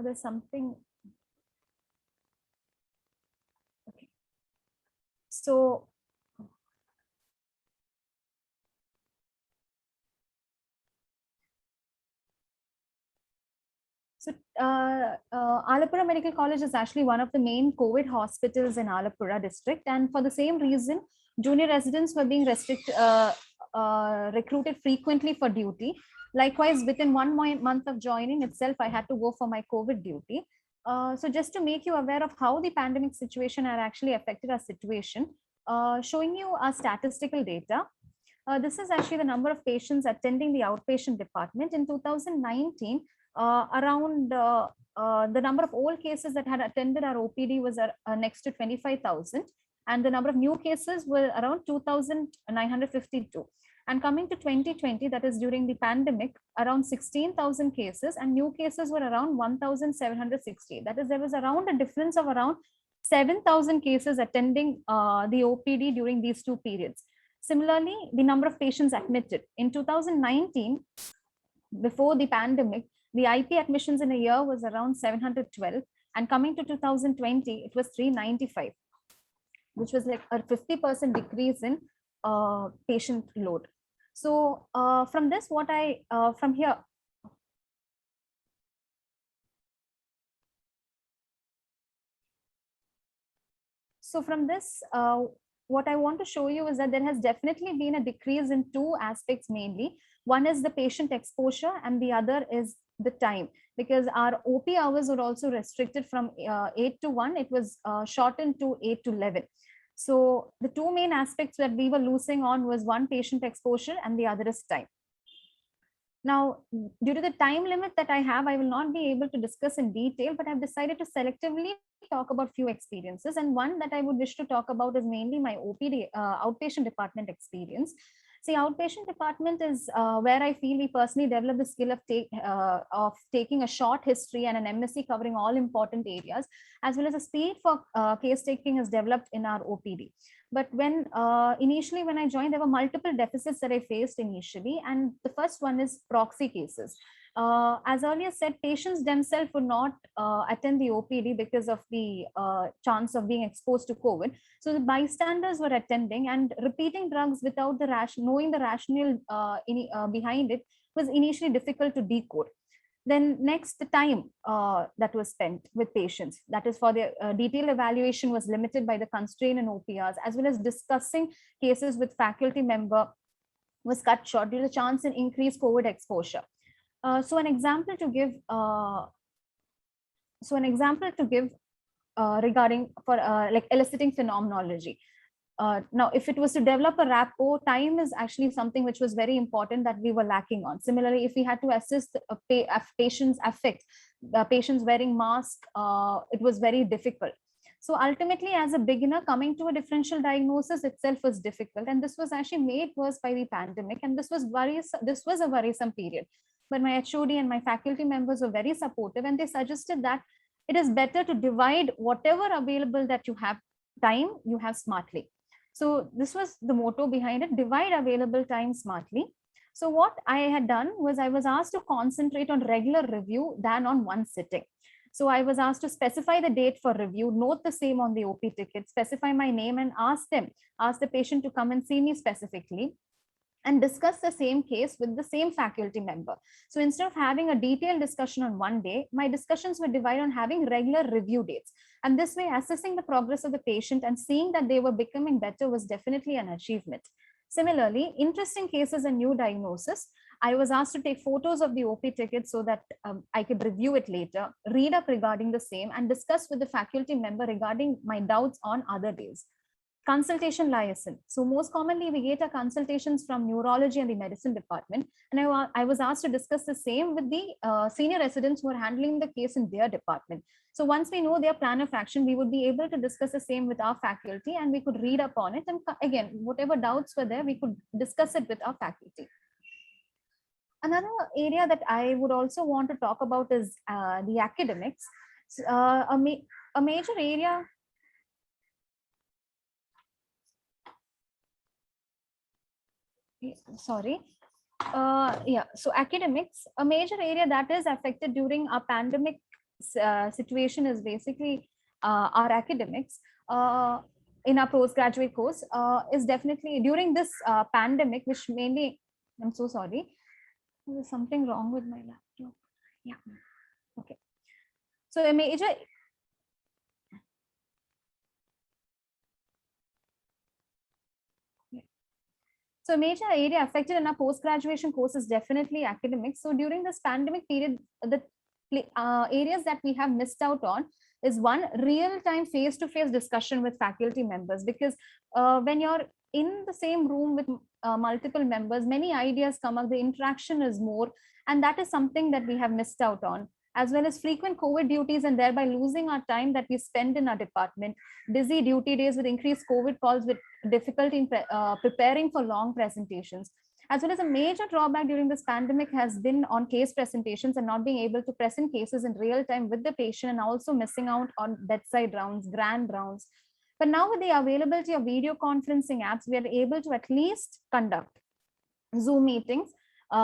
There's something. Okay. So Alappuzha Medical College is actually one of the main COVID hospitals in Alappuzha district. And for the same reason, junior residents were being recruited frequently for duty. Likewise, within 1 month of joining itself, I had to go for my COVID duty. So just to make you aware of how the pandemic situation had actually affected our situation, showing you our statistical data. This is actually the number of patients attending the outpatient department. In 2019, around the number of old cases that had attended our OPD was next to 25,000, and the number of new cases were around 2,952. And coming to 2020, that is during the pandemic, around 16,000 cases, and new cases were around 1,760. That is, there was around a difference of around 7,000 cases attending the OPD during these two periods. Similarly, the number of patients admitted in 2019, before the pandemic, the IP admissions in a year was around 712, and coming to 2020, it was 395, which was like a 50% decrease in patient load. So from this, from here, so from this, what I want to show you is that there has definitely been a decrease in two aspects mainly. One is the patient exposure, and the other is the time, because our OP hours were also restricted from 8 to 1. It was shortened to 8 to 11. So the two main aspects that we were losing on was one, patient exposure, and the other is time. Now, due to the time limit that I have, I will not be able to discuss in detail, but I've decided to selectively talk about few experiences. And one that I would wish to talk about is mainly my OPD, outpatient department experience. See, outpatient department is where I feel we personally develop the skill of taking a short history and an MSc covering all important areas, as well as a speed for case taking is developed in our OPD. But when initially when I joined, there were multiple deficits that I faced initially. And the first one is proxy cases. As earlier said, patients themselves would not attend the OPD because of the chance of being exposed to COVID. So the bystanders were attending, and repeating drugs without the knowing the rationale behind it was initially difficult to decode. Then next, the time that was spent with patients, that is for the detailed evaluation, was limited by the constraint in OPRs, as well as discussing cases with faculty member was cut short due to the chance in increased COVID exposure. So an example to give regarding for like eliciting phenomenology. Now, if it was to develop a rapport, time is actually something which was very important that we were lacking on. Similarly, if we had to assist a patient's affect, patients wearing mask, it was very difficult. So ultimately, as a beginner, coming to a differential diagnosis itself was difficult, and this was actually made worse by the pandemic. And this was a worrisome period. But my HOD and my faculty members were very supportive, and they suggested that it is better to divide whatever available that you have time, you have smartly. So this was the motto behind it: divide available time smartly. So what I had done was I was asked to concentrate on regular review than on one sitting. So I was asked to specify the date for review, note the same on the OP ticket, specify my name, and ask the patient to come and see me specifically, and discuss the same case with the same faculty member. So instead of having a detailed discussion on one day, my discussions were divided on having regular review dates. And this way, assessing the progress of the patient and seeing that they were becoming better was definitely an achievement. Similarly, interesting cases and new diagnosis, I was asked to take photos of the OP ticket so that I could review it later, read up regarding the same, and discuss with the faculty member regarding my doubts on other days. Consultation liaison. So most commonly we get our consultations from neurology and the medicine department. And I was asked to discuss the same with the senior residents who are handling the case in their department. So once we know their plan of action, we would be able to discuss the same with our faculty, and we could read up on it. And again, whatever doubts were there, we could discuss it with our faculty. Another area that I would also want to talk about is the academics. A major area. Sorry. Yeah, so academics, a major area that is affected during a pandemic situation is basically our academics. In our postgraduate course is definitely during this pandemic, which mainly, I'm so sorry, there's something wrong with my laptop. Yeah, okay. So a major So a major area affected in our post-graduation course is definitely academics. So during this pandemic period, the areas that we have missed out on is one, real-time face-to-face discussion with faculty members, because when you're in the same room with multiple members, many ideas come up, the interaction is more, and that is something that we have missed out on, as well as frequent COVID duties and thereby losing our time that we spend in our department, busy duty days with increased COVID calls, with difficulty in preparing for long presentations, as well as a major drawback during this pandemic has been on case presentations and not being able to present cases in real time with the patient, and also missing out on bedside rounds, grand rounds. But now with the availability of video conferencing apps, we are able to at least conduct Zoom meetings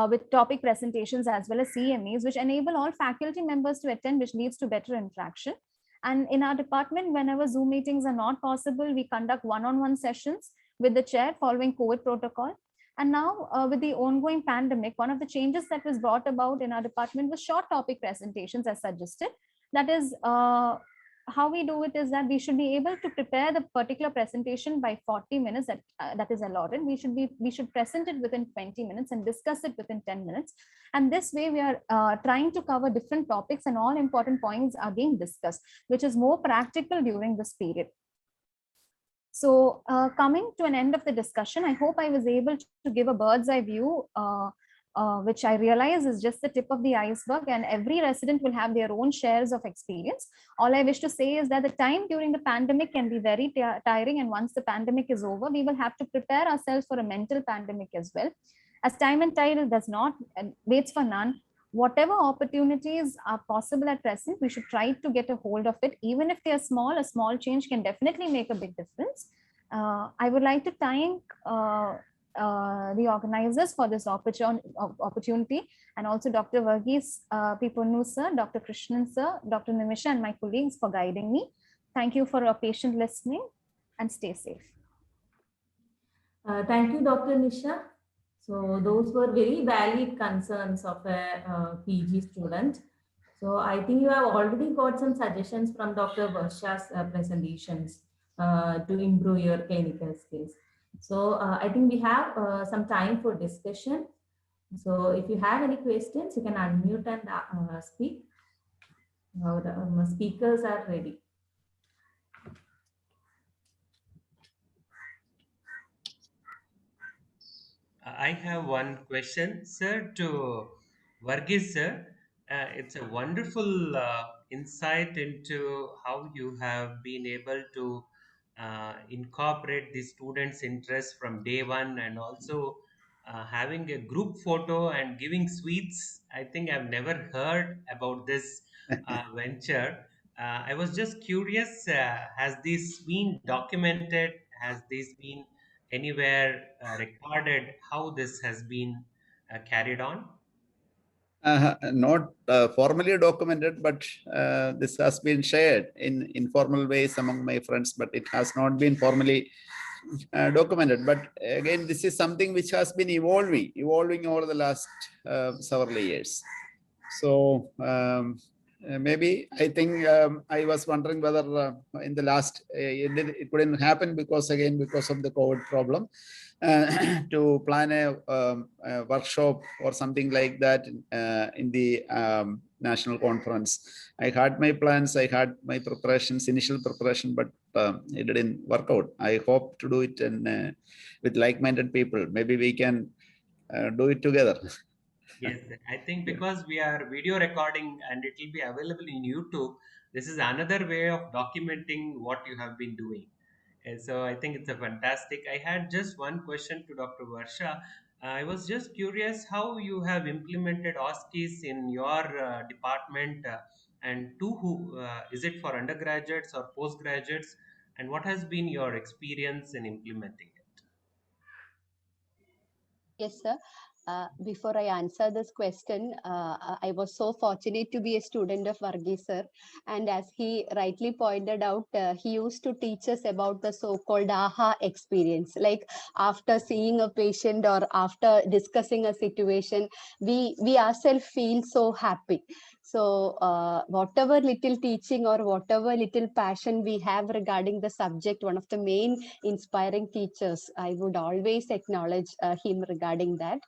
with topic presentations as well as CMEs, which enable all faculty members to attend, which leads to better interaction. And in our department, whenever Zoom meetings are not possible, we conduct one-on-one sessions with the chair following COVID protocol. And now with the ongoing pandemic, one of the changes that was brought about in our department was short topic presentations as suggested. That is, how we do it is that we should be able to prepare the particular presentation by 40 minutes that is allotted. We should present it within 20 minutes and discuss it within 10 minutes. And this way we are trying to cover different topics, and all important points are being discussed, which is more practical during this period. So coming to an end of the discussion, I hope I was able to give a bird's eye view, which I realize is just the tip of the iceberg, and every resident will have their own shares of experience. All I wish to say is that the time during the pandemic can be very tiring, and once the pandemic is over, we will have to prepare ourselves for a mental pandemic as well. As time and tide does not waits for none, whatever opportunities are possible at present, we should try to get a hold of it. Even if they are small, a small change can definitely make a big difference. I would like to thank the organizers for this opportunity, and also Dr. Varghese Piponu sir, Dr. Krishnan sir, Dr. Nimisha, and my colleagues for guiding me. Thank you for your patient listening, and stay safe. Thank you, Dr. Nisha. So those were very valid concerns of a PG student. So I think you have already got some suggestions from Dr. Varsha's presentations to improve your clinical skills. So I think we have some time for discussion. So if you have any questions, you can unmute and speak. Our speakers are ready. I have one question, sir, to Varghese, sir. It's a wonderful insight into how you have been able to incorporate the students' interest from day one, and also having a group photo and giving sweets. I think I've never heard about this venture. I was just curious, has this been documented? Has this been anywhere recorded how this has been carried on? Not formally documented, but this has been shared in informal ways among my friends, but it has not been formally documented. But again, this is something which has been evolving over the last several years. So maybe I think I was wondering whether in the last it couldn't happen because of the COVID problem. To plan a workshop or something like that in the national conference. I had my plans, I had my preparations, initial preparation, but it didn't work out. I hope to do it with like-minded people. Maybe we can do it together. Yes, I think because we are video recording and it will be available in YouTube, this is another way of documenting what you have been doing. And so I think it's a fantastic. I had just one question to Dr. Varsha. I was just curious how you have implemented OSCEs in your department, and to who is it, for undergraduates or postgraduates, and what has been your experience in implementing it? Yes, sir. Before I answer this question, I was so fortunate to be a student of Varghese sir. And as he rightly pointed out, he used to teach us about the so-called AHA experience. Like after seeing a patient or after discussing a situation, we ourselves feel so happy. So whatever little teaching or whatever little passion we have regarding the subject, one of the main inspiring teachers, I would always acknowledge him regarding that.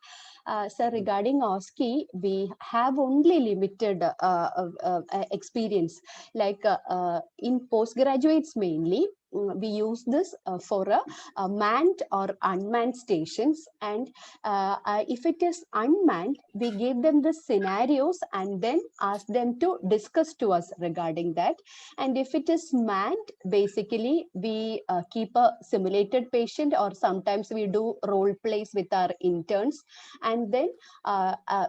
Sir, regarding OSCE, we have only limited experience. Like in postgraduates mainly, we use this for a manned or unmanned stations. And if it is unmanned, we give them the scenarios and then ask them to discuss to us regarding that. And if it is manned, basically we keep a simulated patient, or sometimes we do role plays with our interns, and then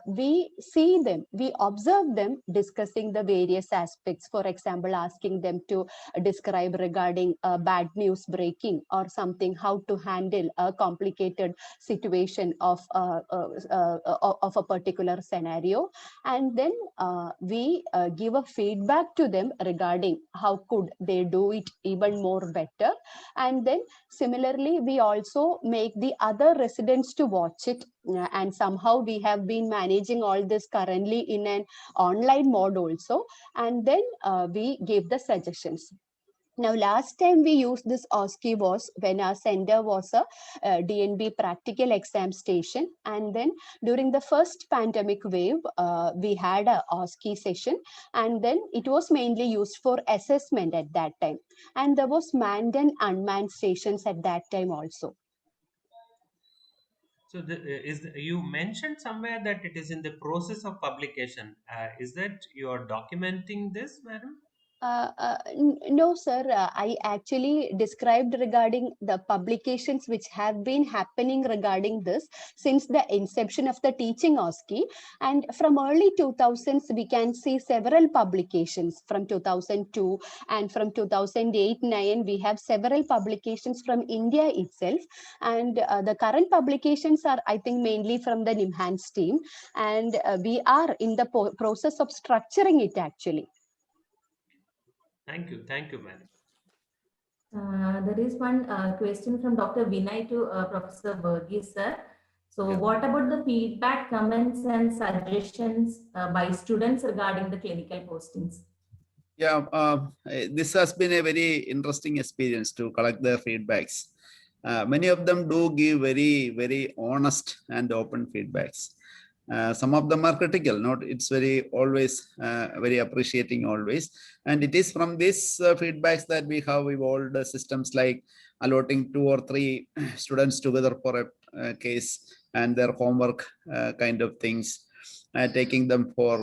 we see them, we observe them discussing the various aspects. For example, asking them to describe regarding bad news breaking or something, how to handle a complicated situation of a particular scenario, and then we give a feedback to them regarding how could they do it even more better. And then similarly, we also make the other residents to watch it, and somehow we have been managing all this currently in an online mode also, and then we give the suggestions. Now, last time we used this OSCE was when our center was a DNB practical exam station. And then during the first pandemic wave, we had a OSCE session, and then it was mainly used for assessment at that time. And there was manned and unmanned stations at that time also. So you mentioned somewhere that it is in the process of publication. Is that you are documenting this, madam? No, sir. I actually described regarding the publications which have been happening regarding this since the inception of the teaching OSCE. And from early 2000s, we can see several publications from 2002, and from 2008-9, we have several publications from India itself. And the current publications are, I think, mainly from the NIMHANS team. And we are in the process of structuring it actually. Thank you, madam. There is one question from Dr. Vinay to Professor Varghese, sir. So Yeah. what about the feedback, comments and suggestions by students regarding the clinical postings? Yeah, this has been a very interesting experience to collect their feedbacks. Many of them do give very, very honest and open feedbacks. Some of them are critical, not it's very always very appreciating always. And it is from these feedbacks that we have evolved systems like allotting 2 or 3 students together for a case and their homework kind of things, taking them for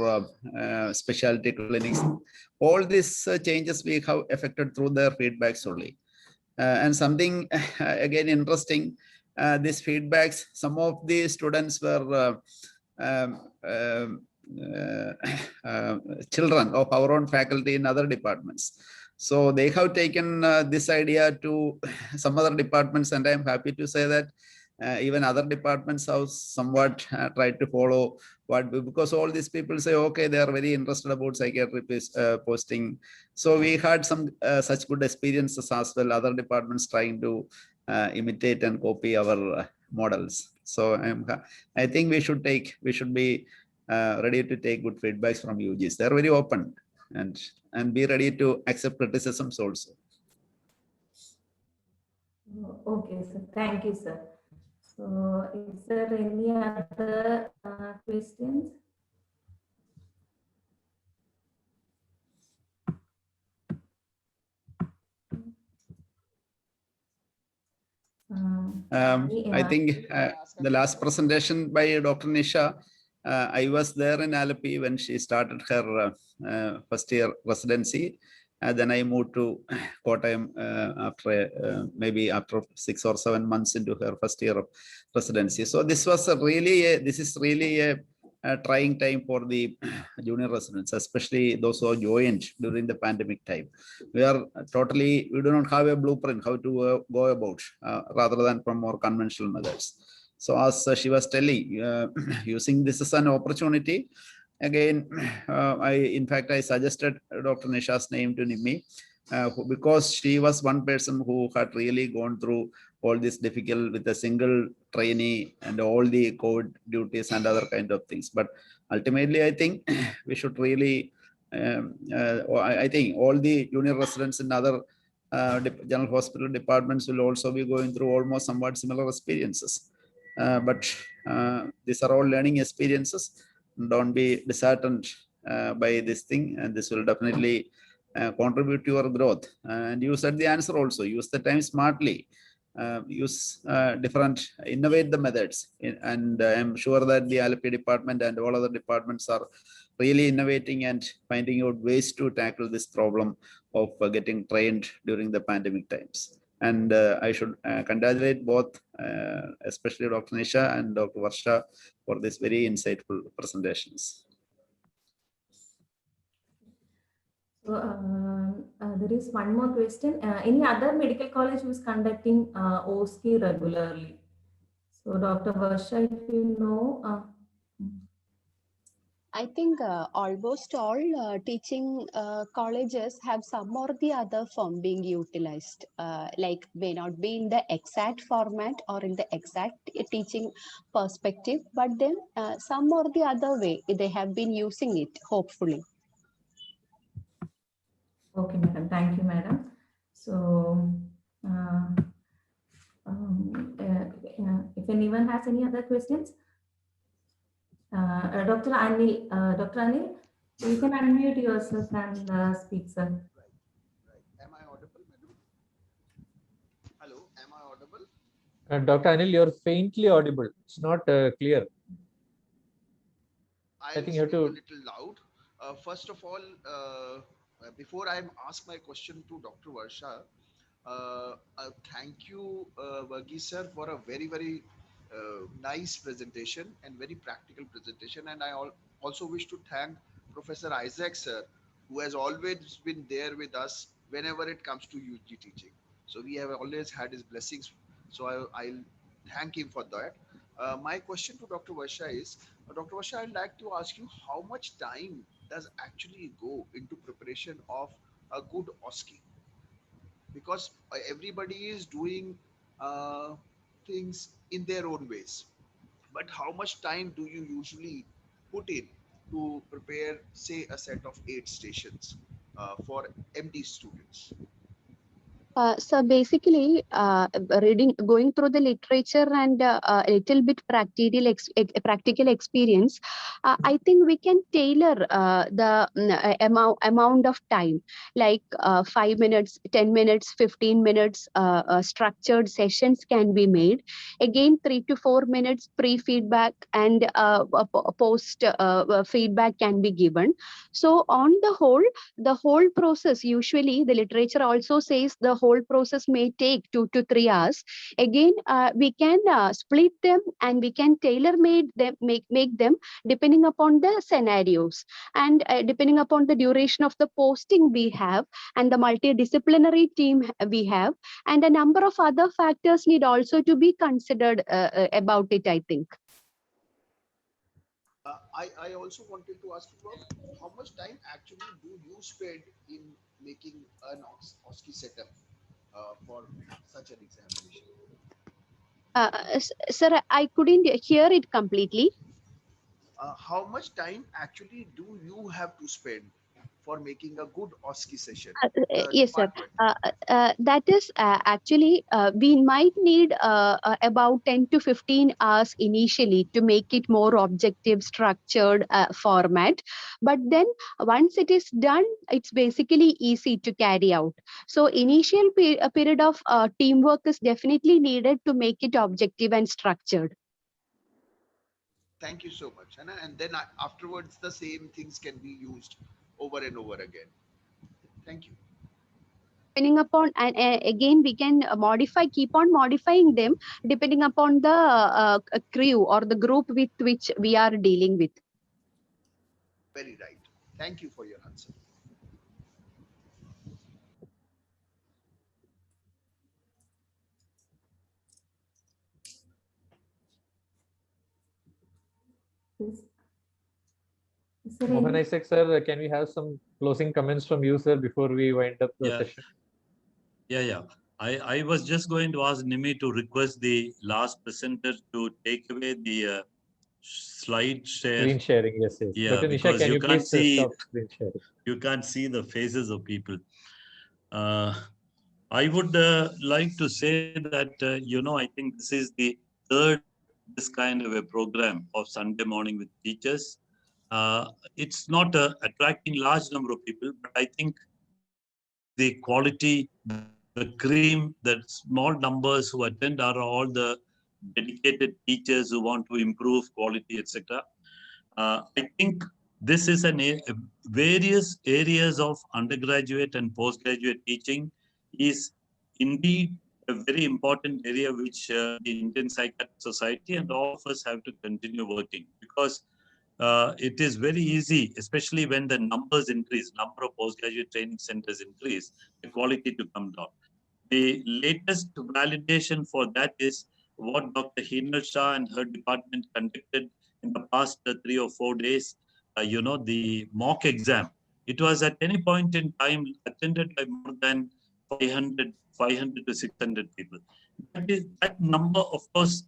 specialty clinics. All these changes we have affected through their feedbacks only. And something again interesting, these feedbacks, some of the students were children of our own faculty in other departments. So they have taken this idea to some other departments, and I'm happy to say that even other departments have somewhat tried to follow because all these people say, okay, they are very interested about psychiatry posting. So we had some such good experiences as well, other departments trying to imitate and copy our models. So I think we should be ready to take good feedbacks from UGs. They're very open and be ready to accept criticisms also. Okay, sir. Thank you, sir. So, is there any other questions? I think the last presentation by Dr. Nisha, I was there in Alleppey when she started her first year residency. Then I moved to Kottayam after maybe after 6 or 7 months into her first year of residency. So this was this is really a trying time for the junior residents, especially those who joined during the pandemic time. We do not have a blueprint how to go about rather than from more conventional methods. So as she was telling, using this as an opportunity, again, in fact, I suggested Dr. Nisha's name to me because she was one person who had really gone through all this difficult with a single trainee and all the COVID duties and other kind of things. But ultimately, I think we should really, I think all the junior residents in other general hospital departments will also be going through almost somewhat similar experiences. But these are all learning experiences. Don't be disheartened by this thing, and this will definitely contribute to your growth. And you said the answer also. Use the time smartly. Innovate the methods. And I'm sure that the Alleppey department and all other departments are really innovating and finding out ways to tackle this problem of getting trained during the pandemic times. And I should congratulate both, especially Dr. Nisha and Dr. Varsha, for this very insightful presentations. So there is one more question. Any other medical college who is conducting OSCE regularly? So Dr. Varsha, if you know. I think almost all teaching colleges have some or the other form being utilized, like may not be in the exact format or in the exact teaching perspective, but then some or the other way they have been using it, hopefully. Okay, madam. Thank you, madam. So, if anyone has any other questions, Dr. Anil, you can unmute yourself and speak, sir. Am I audible, madam? Hello, am I audible? Dr. Anil, you're faintly audible. It's not clear. I think you have to a little loud. First of all, before I ask my question to Dr. Varsha, thank you, Varghese sir, for a very, very nice presentation and very practical presentation. And I also wish to thank Professor Isaac sir, who has always been there with us whenever it comes to UG teaching. So we have always had his blessings. So I'll thank him for that. My question to Dr. Varsha is, Dr. Varsha, I'd like to ask you how much time does actually go into preparation of a good OSCE? Because everybody is doing things in their own ways. But how much time do you usually put in to prepare, say, a set of 8 stations for MD students? So basically, going through the literature and a little bit practical experience, I think we can tailor the amount of time, like 5 minutes, 10 minutes, 15 minutes. Structured sessions can be made. Again, 3 to 4 minutes pre-feedback and post feedback can be given. So on the whole process, usually the literature also says the whole process may take 2 to 3 hours. Again, we can split them and we can tailor make them depending upon the scenarios and depending upon the duration of the posting we have and the multidisciplinary team we have, and a number of other factors need also to be considered about it, I think. I also wanted to ask you about how much time actually do you spend in making an OSCE setup for such an examination? Sir, I couldn't hear it completely. How much time actually do you have to spend for making a good OSCE session? Yes, sir. Department. That is actually, we might need about 10 to 15 hours initially to make it more objective, structured format. But then once it is done, it's basically easy to carry out. So initial period of teamwork is definitely needed to make it objective and structured. Thank you so much. And then afterwards, the same things can be used over and over again. Thank you. Depending upon, and again, we can keep on modifying them depending upon the crew or the group with which we are dealing with. Very right. Thank you for your answer. Mohan Isaac, sir, can we have some closing comments from you, sir, before we wind up the session? Yeah. I was just going to ask Nimi to request the last presenter to take away the slide share. Screen sharing, yes. Yeah, Dr. Nisha, can you please stop screen sharing? You can't see the faces of people. I would like to say that, I think this is the third this kind of a program of Sunday morning with teachers. It's not attracting large number of people, but I think the quality, the cream, the small numbers who attend are all the dedicated teachers who want to improve quality, etc. I think this is various areas of undergraduate and postgraduate teaching is indeed a very important area which the Indian Psychiatric Society and all of us have to continue working, because it is very easy, especially when the numbers increase, number of postgraduate training centers increase, the quality to come down. The latest validation for that is what Dr. Hinal Shah and her department conducted in the past 3 or 4 days. The mock exam. It was at any point in time attended by more than 500 to 600 people. That number, of course,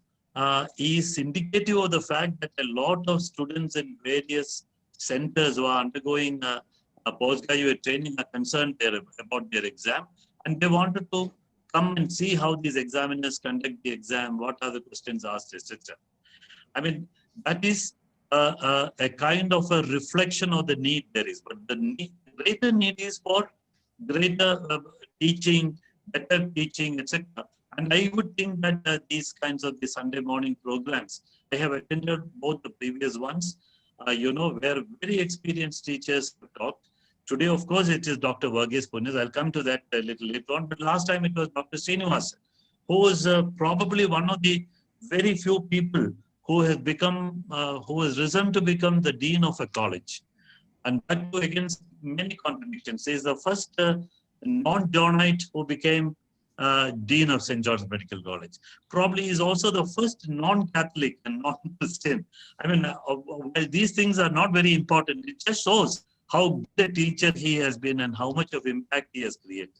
is indicative of the fact that a lot of students in various centers who are undergoing a postgraduate training are concerned about their exam, and they wanted to come and see how these examiners conduct the exam, what are the questions asked, etc. I mean, that is a kind of a reflection of the need there is, but the greater need is for greater teaching, better teaching, etc. And I would think that these kinds of the Sunday morning programs, I have attended both the previous ones, where very experienced teachers talked. Today, of course, it is Dr. Varghese Punjas. I'll come to that a little later on. But last time it was Dr. Srinivasan, who was probably one of the very few people who has risen to become the dean of a college. And that too against many contradictions. He is the first non-Johnite who became dean of St. George's Medical College. Probably is also the first non-Catholic and non-Christian. I mean, while these things are not very important, it just shows how good a teacher he has been and how much of impact he has created.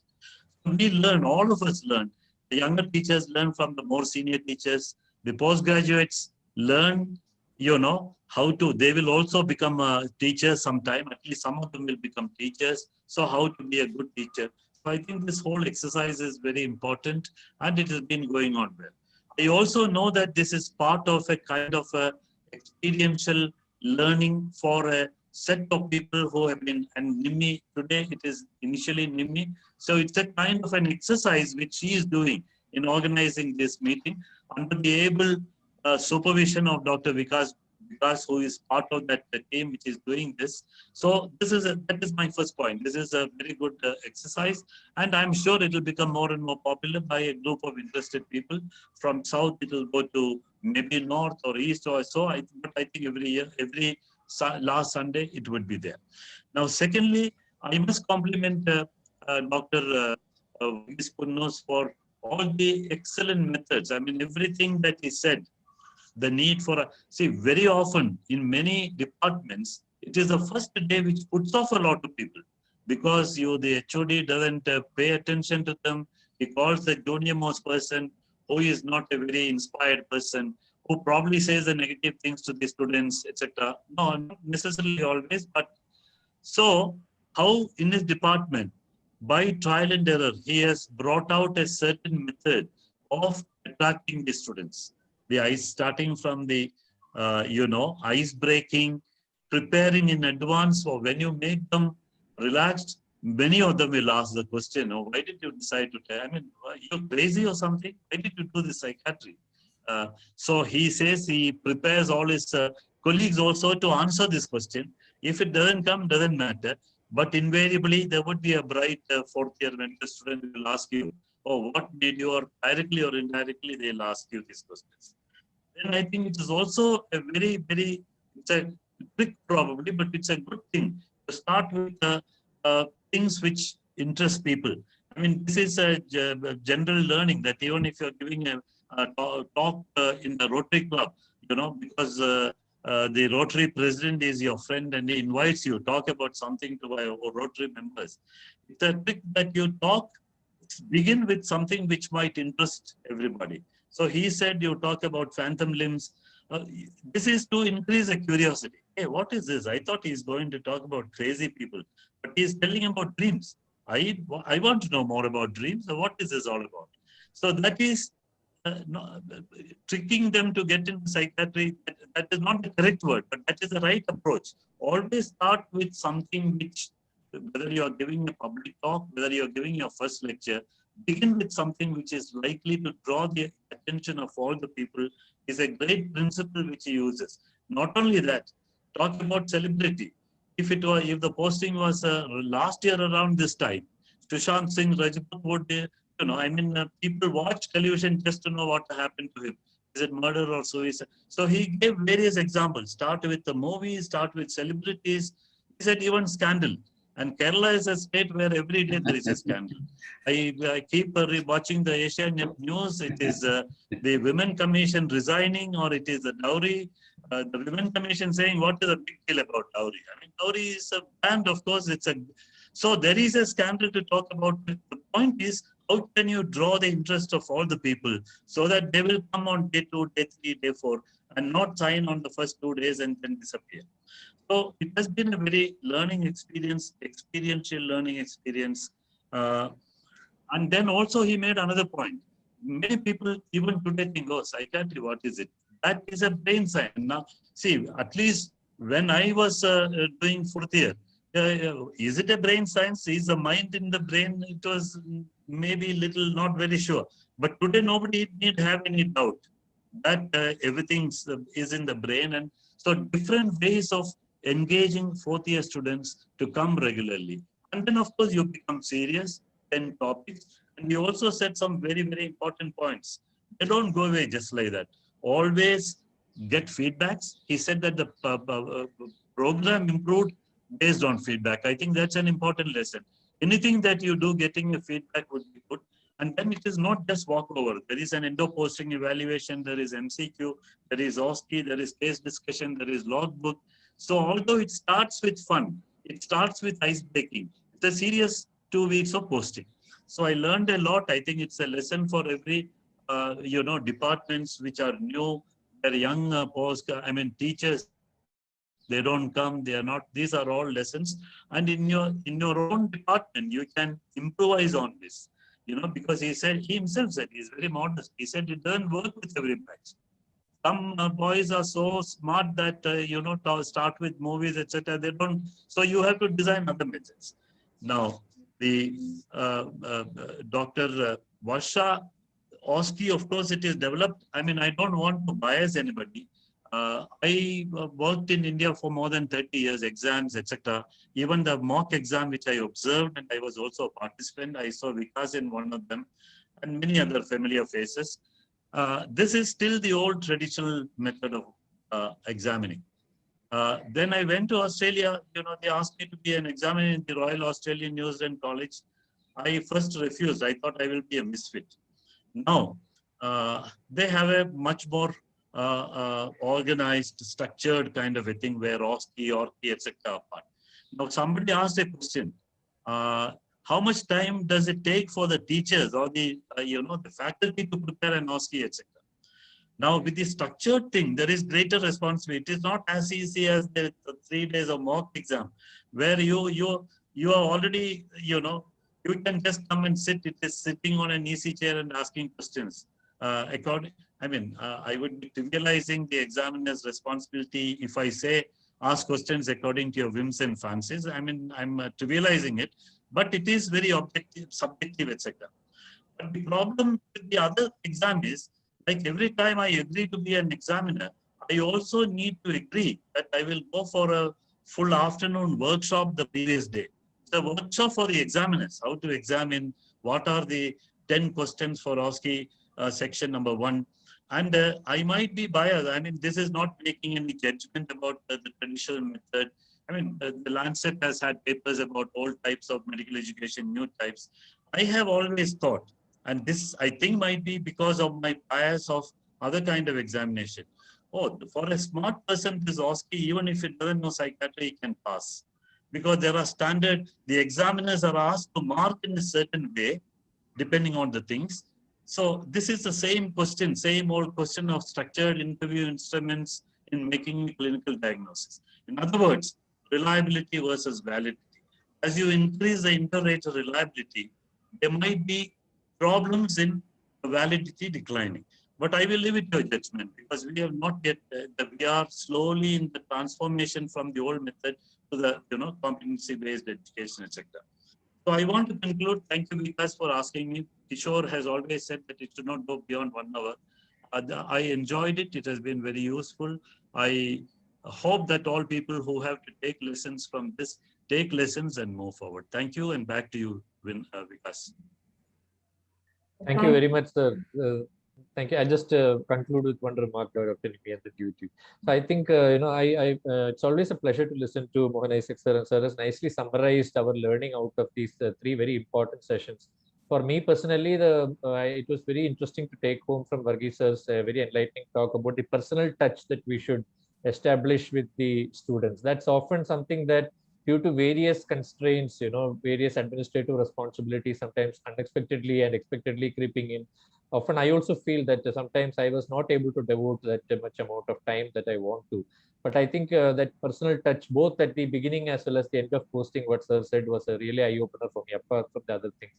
We learn, all of us learn. The younger teachers learn from the more senior teachers. The postgraduates learn, they will also become teachers sometime. At least some of them will become teachers. So how to be a good teacher. So I think this whole exercise is very important and it has been going on well. I also know that this is part of a kind of a experiential learning for a set of people who have been, and NIMI, today it is initially NIMI. So it's a kind of an exercise which she is doing in organizing this meeting under the able supervision of Dr. Vikas, who is part of that team which is doing this. So that is my first point. This is a very good exercise, and I'm sure it will become more and more popular by a group of interested people. From south, it will go to maybe north or east or so. But I think every year, every last Sunday, it would be there. Now, secondly, I must compliment Dr. Varghese Kunnos for all the excellent methods. I mean, everything that he said, the need for, see, very often in many departments, it is the first day which puts off a lot of people because the HOD doesn't pay attention to them. He calls the junior most person who is not a very inspired person, who probably says the negative things to the students, etc. No, not necessarily always, but so how in his department, by trial and error, he has brought out a certain method of attracting the students. The ice, starting from the, ice breaking, preparing in advance for when you make them relaxed. Many of them will ask the question, oh, why did you decide to tell? I mean, you're crazy or something? Why did you do this psychiatry? So he says he prepares all his colleagues also to answer this question. If it doesn't come, doesn't matter. But invariably, there would be a bright fourth year medical student who will ask you, oh, what made you, or directly or indirectly, they'll ask you these questions. Then I think it is also a very, very, it's a trick probably, but it's a good thing to start with things which interest people. I mean, this is a general learning that even if you're giving a talk in the Rotary Club, because the Rotary president is your friend and he invites you, talk about something to our Rotary members. It's a trick that you talk, begin with something which might interest everybody. So he said you talk about phantom limbs. This is to increase the curiosity. Hey, what is this? I thought he's going to talk about crazy people, but he's telling about dreams. I want to know more about dreams. So what is this all about? So that is tricking them to get into psychiatry. That is not the correct word, but that is the right approach. Always start with something which, whether you are giving a public talk, whether you are giving your first lecture, begin with something which is likely to draw the attention of all the people. Is a great principle which he uses. Not only that, talk about celebrity. If the posting was last year around this time, Sushant Singh Rajput would, people watch television just to know what happened to him. Is it murder or suicide? So he gave various examples. Start with the movies, start with celebrities. He said even scandal. And Kerala is a state where every day there is a scandal. I keep watching the Asian news. It is the Women Commission resigning, or it is the dowry. The Women Commission saying, what is the big deal about dowry? I mean, dowry is a banned, of course. So there is a scandal to talk about. The point is, how can you draw the interest of all the people so that they will come on day 2, day 3, day 4, and not sign on the first 2 days and then disappear. So it has been a very learning experience, experiential learning experience. And then also he made another point. Many people even today think, oh, psychiatry, what is it? That is a brain science. Now, see, at least when I was doing 4th year, is it a brain science? Is the mind in the brain? It was maybe little, not very sure. But today nobody need have any doubt that everything is in the brain. And so different ways of engaging 4th year students to come regularly. And then of course you become serious, 10 topics. And you also said some very, very important points. They don't go away just like that. Always get feedbacks. He said that the program improved based on feedback. I think that's an important lesson. Anything that you do, getting a feedback would be good. And then it is not just walkover. There is an endo-posting evaluation, there is MCQ, there is OSCE, there is case discussion, there is logbook. So although it starts with fun, it starts with ice breaking. It's a serious 2 weeks of posting. So I learned a lot. I think it's a lesson for every, departments which are new, they're young teachers they don't come, they are not. These are all lessons. And in your own department, you can improvise on this. Because he himself said, he's very modest. He said, it doesn't work with every batch. Some boys are so smart that, to start with movies, etc. They don't. So you have to design other methods. Now, the Dr. Varsha OSCE, of course, it is developed. I mean, I don't want to bias anybody. I worked in India for more than 30 years, exams, etc. Even the mock exam, which I observed, and I was also a participant, I saw Vikas in one of them, and many other familiar faces. This is still the old traditional method of examining. Then I went to Australia. They asked me to be an examiner in the Royal Australian New Zealand College. I first refused. I thought I will be a misfit. Now, they have a much more organized, structured kind of a thing where OSCE, ORCE, etc. are part. Now, somebody asked a question. How much time does it take for the teachers or the faculty to prepare an OSCE, etc.? Now, with the structured thing, there is greater responsibility. It is not as easy as the 3 days of mock exam, where you are already, you can just come and sit. It is sitting on an easy chair and asking questions. I would be trivializing the examiner's responsibility if I say ask questions according to your whims and fancies. I mean, I'm trivializing it, but it is very objective, subjective, etc. But the problem with the other exam is, like every time I agree to be an examiner, I also need to agree that I will go for a full afternoon workshop the previous day. The workshop for the examiners, how to examine, what are the 10 questions for OSCE section number 1. And I might be biased. I mean, this is not making any judgment about the traditional method. I mean, the Lancet has had papers about all types of medical education, new types. I have always thought, and this I think might be because of my bias of other kind of examination. Oh, for a smart person, this OSCE, even if it doesn't know psychiatry, it can pass. Because there are standard, the examiners are asked to mark in a certain way, depending on the things. So this is the same question, same old question of structured interview instruments in making clinical diagnosis. In other words, reliability versus validity. As you increase the inter-rater reliability, there might be problems in validity declining. But I will leave it to your judgment, because we have not yet, we are slowly in the transformation from the old method to the competency-based education, etc. So I want to conclude. Thank you, Vikas, for asking me. Kishore has always said that it should not go beyond 1 hour. I enjoyed it. It has been very useful. I hope that all people who have to take lessons from this, take lessons and move forward. Thank you, and back to you, Vikas. Thank you very much, sir. Thank you. I just conclude with one remark, Dr. Nimi, and the duty. So I think, it's always a pleasure to listen to Mohan Isaac sir, and sir has nicely summarized our learning out of these 3 very important sessions. For me personally, it was very interesting to take home from Varghese sir's very enlightening talk about the personal touch that we should establish with the students. That's often something that, due to various constraints, various administrative responsibilities, sometimes unexpectedly and expectedly creeping in. Often I also feel that sometimes I was not able to devote that much amount of time that I want to. But I think that personal touch, both at the beginning as well as the end of posting, what sir said was a really eye-opener for me, apart from the other things.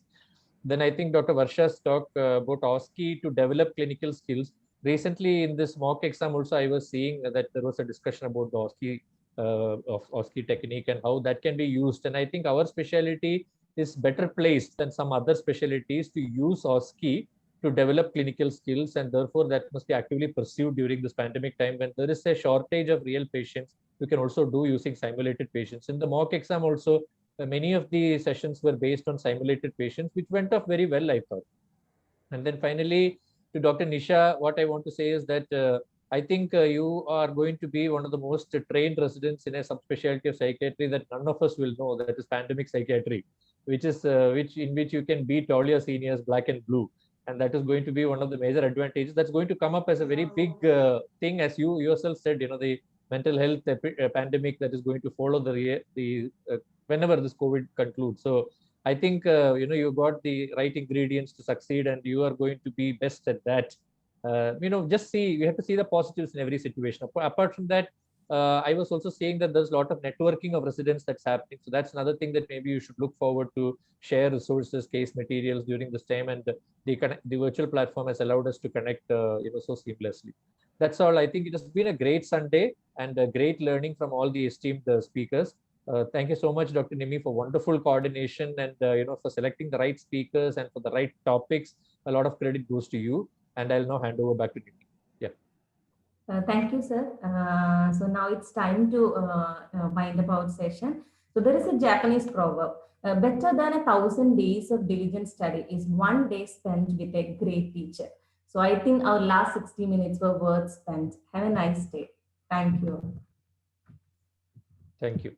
Then I think Dr. Varsha's talk about OSCE to develop clinical skills. Recently in this mock exam also, I was seeing that there was a discussion about the OSCE of OSCE technique and how that can be used. And I think our specialty is better placed than some other specialties to use OSCE to develop clinical skills, and therefore that must be actively pursued during this pandemic time when there is a shortage of real patients. We can also do using simulated patients. In the mock exam also, many of the sessions were based on simulated patients, which went off very well, I thought. And then finally, to Dr. Nisha, what I want to say is that I think you are going to be one of the most trained residents in a subspecialty of psychiatry that none of us will know, that is pandemic psychiatry, which is in which you can beat all your seniors black and blue. And that is going to be one of the major advantages that's going to come up as a very big thing, as you yourself said, the mental health pandemic that is going to follow whenever this COVID concludes. So I think, you got the right ingredients to succeed, and you are going to be best at that. Just you have to see the positives in every situation. Apart from that, I was also saying that there's a lot of networking of residents that's happening. So that's another thing that maybe you should look forward to, share resources, case materials during this time. And the virtual platform has allowed us to connect, so seamlessly. That's all. I think it has been a great Sunday and a great learning from all the esteemed speakers. Thank you so much, Dr. Nimi, for wonderful coordination and for selecting the right speakers and for the right topics. A lot of credit goes to you. And I'll now hand over back to Nimi. Thank you, sir. So now it's time to wind up our session. So there is a Japanese proverb, better than 1,000 days of diligent study is one day spent with a great teacher. So I think our last 60 minutes were worth spent. Have a nice day. Thank you. Thank you.